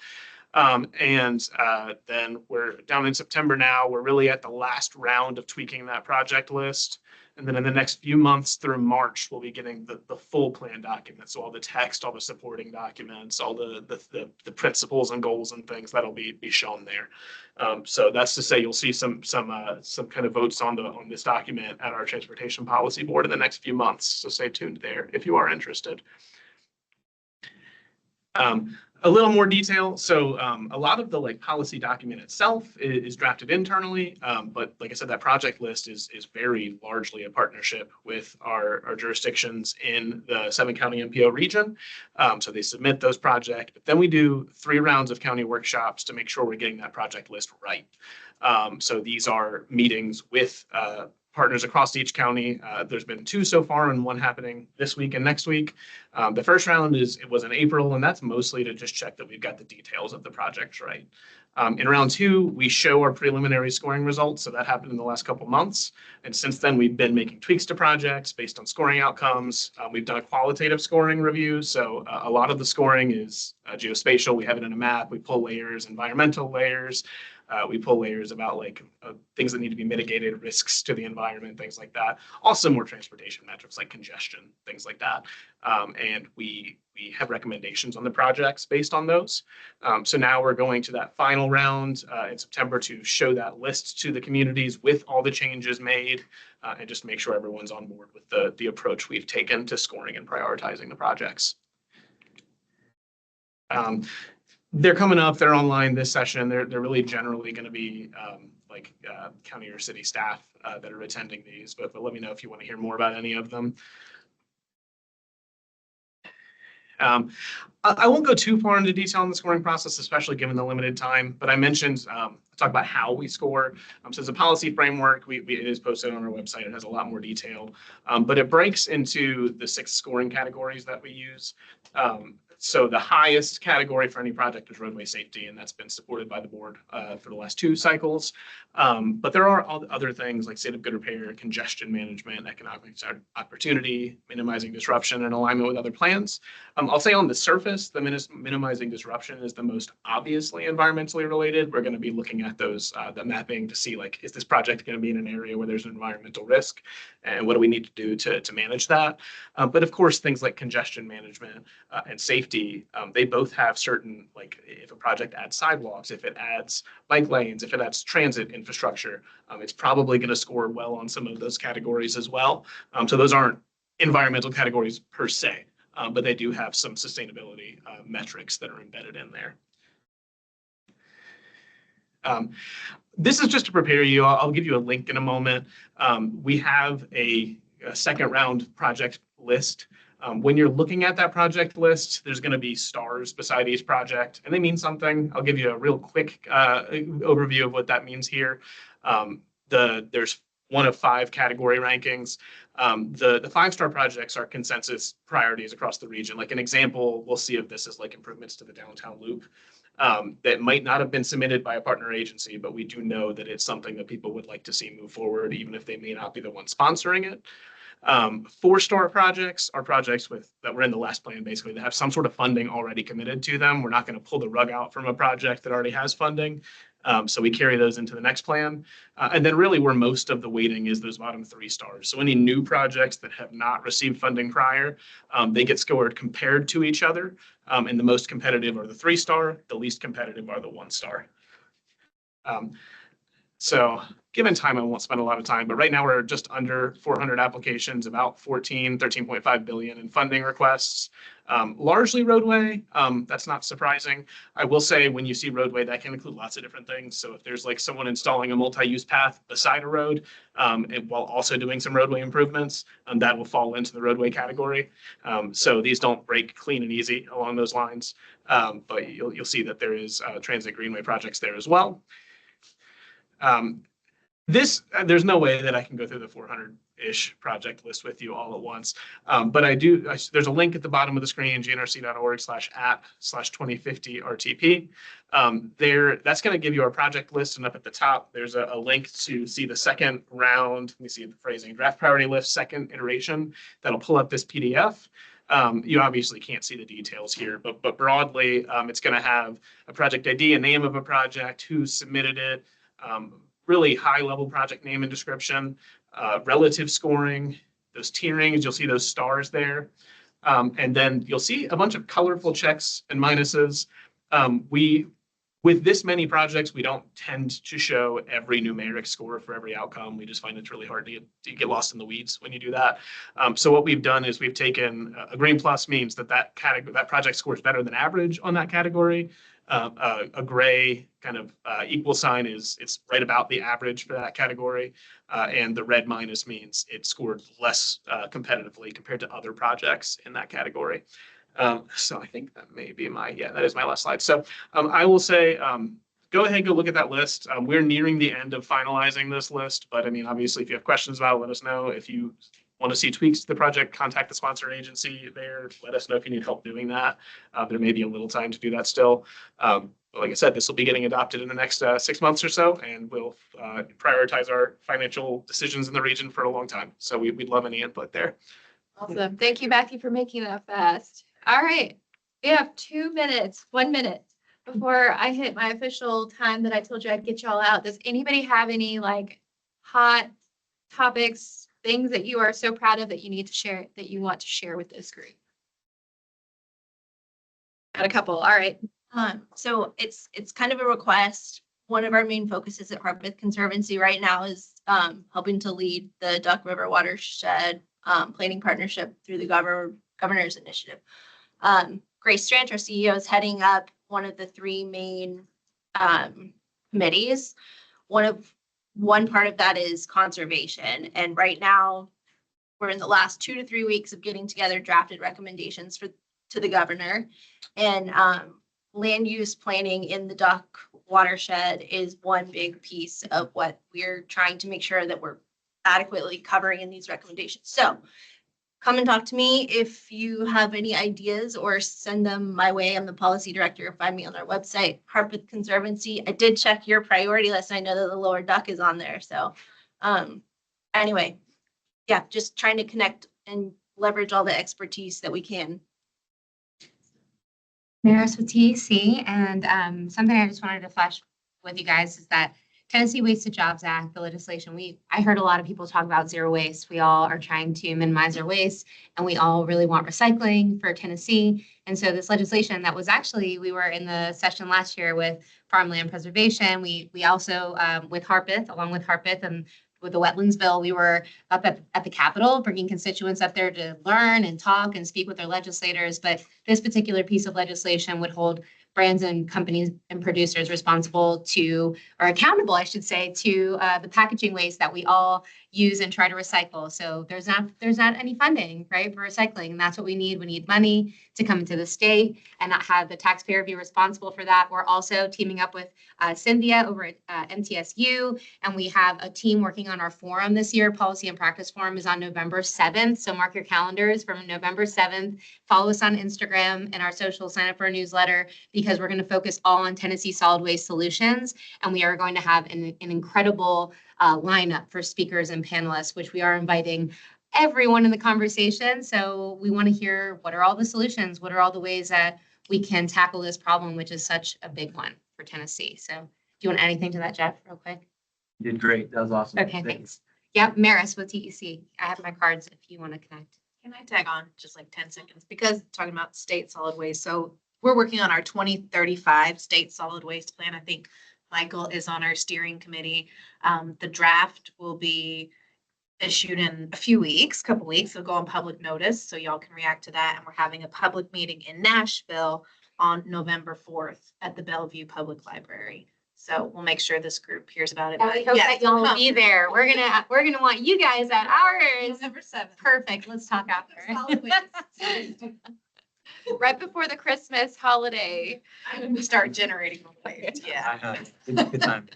Then we're down in September now. We're really at the last round of tweaking that project list. And then in the next few months through March, we'll be getting the full plan document. So all the text, all the supporting documents, all the principles and goals and things that'll be shown there. So that's to say you'll see some kind of votes on this document at our transportation policy board in the next few months. So stay tuned there if you are interested. A little more detail. So a lot of the policy document itself is drafted internally, but like I said, that project list is very largely a partnership with our jurisdictions in the 7-county MPO region. So they submit those projects, but then we do 3 rounds of county workshops to make sure we're getting that project list right. So these are meetings with partners across each county. There's been 2 so far and 1 happening this week and next week. The first round was in April, and that's mostly to just check that we've got the details of the projects right. In round 2, we show our preliminary scoring results. So that happened in the last couple months. And since then, we've been making tweaks to projects based on scoring outcomes. We've done a qualitative scoring review. So a lot of the scoring is geospatial. We have it in a map. We pull layers, environmental layers. We pull layers about things that need to be mitigated, risks to the environment, things like that. Also more transportation metrics like congestion, things like that. And we have recommendations on the projects based on those. So now we're going to that final round in September to show that list to the communities with all the changes made and just make sure everyone's on board with the approach we've taken to scoring and prioritizing the projects. They're coming up, they're online this session. They're really generally going to be county or city staff that are attending these, but let me know if you want to hear more about any of them. I won't go too far into detail on the scoring process, especially given the limited time, but I mentioned, talk about how we score. So it's a policy framework. It is posted on our website. It has a lot more detail, but it breaks into the 6 scoring categories that we use. So the highest category for any project is roadway safety, and that's been supported by the board for the last 2 cycles. But there are other things like state of good repair, congestion management, economic opportunity, minimizing disruption, and alignment with other plans. I'll say on the surface, the minimizing disruption is the most obviously environmentally related. We're going to be looking at those, the mapping to see is this project going to be in an area where there's an environmental risk, and what do we need to do to manage that? But of course, things like congestion management and safety, they both have certain, if a project adds sidewalks, if it adds bike lanes, if it adds transit infrastructure, it's probably going to score well on some of those categories as well. So those aren't environmental categories per se, but they do have some sustainability metrics that are embedded in there. This is just to prepare you. I'll give you a link in a moment. We have a second round project list. When you're looking at that project list, there's going to be stars beside each project, and they mean something. I'll give you a real quick overview of what that means here. There's 1 of 5 category rankings. The 5-star projects are consensus priorities across the region. Like an example, we'll see if this is improvements to the downtown loop. That might not have been submitted by a partner agency, but we do know that it's something that people would like to see move forward, even if they may not be the one sponsoring it. 4-star projects are projects that were in the last plan, basically, that have some sort of funding already committed to them. We're not going to pull the rug out from a project that already has funding. So we carry those into the next plan. And then really where most of the weighting is those bottom 3 stars. So any new projects that have not received funding prior, they get scored compared to each other. And the most competitive are the 3-star, the least competitive are the 1-star. So given time, I won't spend a lot of time, but right now we're just under 400 applications, about 13.5 billion in funding requests. Largely roadway, that's not surprising. I will say when you see roadway, that can include lots of different things. So if there's like someone installing a multi-use path beside a road, and while also doing some roadway improvements, that will fall into the roadway category. So these don't break clean and easy along those lines. But you'll see that there is transit greenway projects there as well. There's no way that I can go through the 400-ish project list with you all at once. But there's a link at the bottom of the screen, gnrc.org/app/2050 RTP. That's going to give you our project list, and up at the top, there's a link to see the second round. Let me see the phrasing, draft priority list, second iteration. That'll pull up this PDF. You obviously can't see the details here, but broadly, it's going to have a project ID, a name of a project, who submitted it, really high-level project name and description, relative scoring, those tierings, you'll see those stars there. And then you'll see a bunch of colorful checks and minuses. With this many projects, we don't tend to show every numeric score for every outcome. We just find it's really hard to get lost in the weeds when you do that. So what we've done is we've taken a green plus means that project scores better than average on that category. A gray kind of equal sign it's right about the average for that category. And the red minus means it scored less competitively compared to other projects in that category. So I think that may be that is my last slide. So I will say, go ahead, go look at that list. We're nearing the end of finalizing this list, but I mean, obviously, if you have questions about it, let us know. If you want to see tweaks to the project, contact the sponsor agency there. Let us know if you need help doing that. There may be a little time to do that still. But like I said, this will be getting adopted in the next 6 months or so, and we'll prioritize our financial decisions in the region for a long time. So we'd love any input there. Awesome. Thank you, Matthew, for making that fast. All right. We have 2 minutes, 1 minute before I hit my official time that I told you I'd get y'all out. Does anybody have any like hot topics, things that you are so proud of that you need to share, that you want to share with this group? Got a couple. All right. So it's kind of a request. One of our main focuses at Harpeth Conservancy right now is helping to lead the Duck River Watershed Planning Partnership through the Governor's Initiative. Grace Strange, our CEO, is heading up one of the 3 main committees. One part of that is conservation. And right now, we're in the last 2 to 3 weeks of getting together drafted recommendations to the governor. And land use planning in the Duck watershed is one big piece of what we're trying to make sure that we're adequately covering in these recommendations. So come and talk to me if you have any ideas, or send them my way. I'm the policy director. Find me on our website, Harpeth Conservancy. I did check your priority list. I know that the Lower Duck is on there. So anyway, yeah, just trying to connect and leverage all the expertise that we can. Maris with TEC, and something I just wanted to flash with you guys is that Tennessee Waste to Jobs Act, the legislation, I heard a lot of people talk about zero waste. We all are trying to minimize our waste, and we all really want recycling for Tennessee. And so this legislation that was actually, we were in the session last year with farmland preservation. We also, with Harpeth, along with Harpeth and with the wetlands bill, we were up at the Capitol, bringing constituents up there to learn and talk and speak with their legislators. But this particular piece of legislation would hold brands and companies and producers responsible to, or accountable, I should say, to the packaging waste that we all use and try to recycle. So there's not any funding, right, for recycling. And that's what we need. We need money to come into the state and not have the taxpayer be responsible for that. We're also teaming up with Cynthia over at MTSU, and we have a team working on our forum this year. Policy and Practice Forum is on November 7th. So mark your calendars from November 7th. Follow us on Instagram and our social, sign up for a newsletter, because we're going to focus all on Tennessee solid waste solutions. And we are going to have an incredible lineup for speakers and panelists, which we are inviting everyone in the conversation. So we want to hear, what are all the solutions? What are all the ways that we can tackle this problem, which is such a big one for Tennessee? So do you want to add anything to that, Jeff, real quick? You did great. That was awesome. Okay, thanks. Yep, Maris with TEC. I have my cards if you want to connect. Can I tag on just like 10 seconds? Because talking about state solid waste. So we're working on our 2035 state solid waste plan. I think Michael is on our steering committee. The draft will be issued in a few weeks, couple weeks. It'll go on public notice, so y'all can react to that. And we're having a public meeting in Nashville on November 4th at the Bellevue Public Library. So we'll make sure this group hears about it. And we hope that y'all will be there. We're gonna want you guys at ours. November 7th. Perfect. Let's talk after. Right before the Christmas holiday. I'm gonna start generating the waves. Yeah. Good time.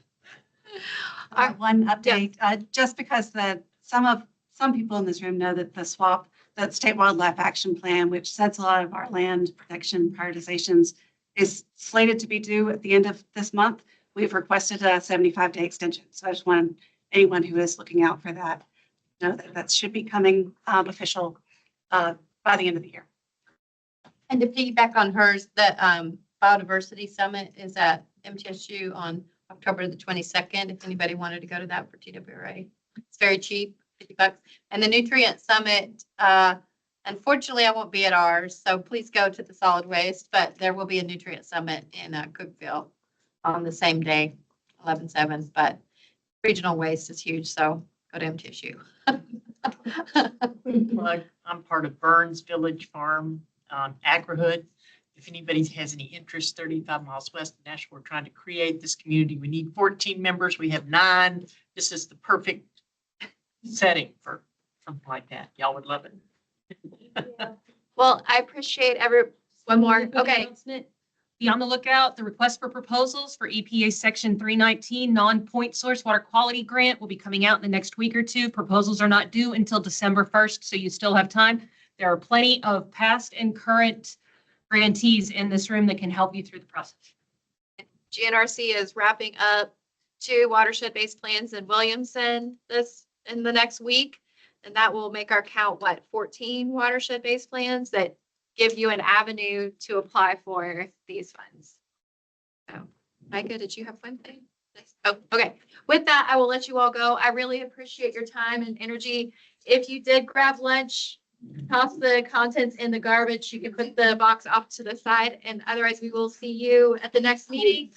One update, just because some people in this room know that the SWAP, that State Wildlife Action Plan, which sets a lot of our land protection prioritizations, is slated to be due at the end of this month. We've requested a 75-day extension. So I just want anyone who is looking out for that, know that that should be coming official by the end of the year. And to piggyback on hers, the biodiversity summit is at MTSU on October the 22nd. If anybody wanted to go to that for TWRA, it's very cheap, $50. And the nutrient summit, unfortunately, I won't be at ours, so please go to the solid waste, but there will be a nutrient summit in Cookeville on the same day, 11/7, but regional waste is huge, so go to MTSU. Plug, I'm part of Burns Village Farm, Agrihood. If anybody has any interest, 35 miles west of Nashville, we're trying to create this community. We need 14 members. We have 9. This is the perfect setting for something like that. Y'all would love it. Well, I appreciate one more. Okay. Be on the lookout. The request for proposals for EPA Section 319 non-point source water quality grant will be coming out in the next week or two. Proposals are not due until December 1st, so you still have time. There are plenty of past and current grantees in this room that can help you through the process. GNRC is wrapping up 2 watershed-based plans in Williamson in the next week. And that will make our count, 14 watershed-based plans that give you an avenue to apply for these funds. So, Micah, did you have one thing? Oh, okay. With that, I will let you all go. I really appreciate your time and energy. If you did grab lunch, toss the contents in the garbage. You can put the box off to the side, and otherwise we will see you at the next meeting.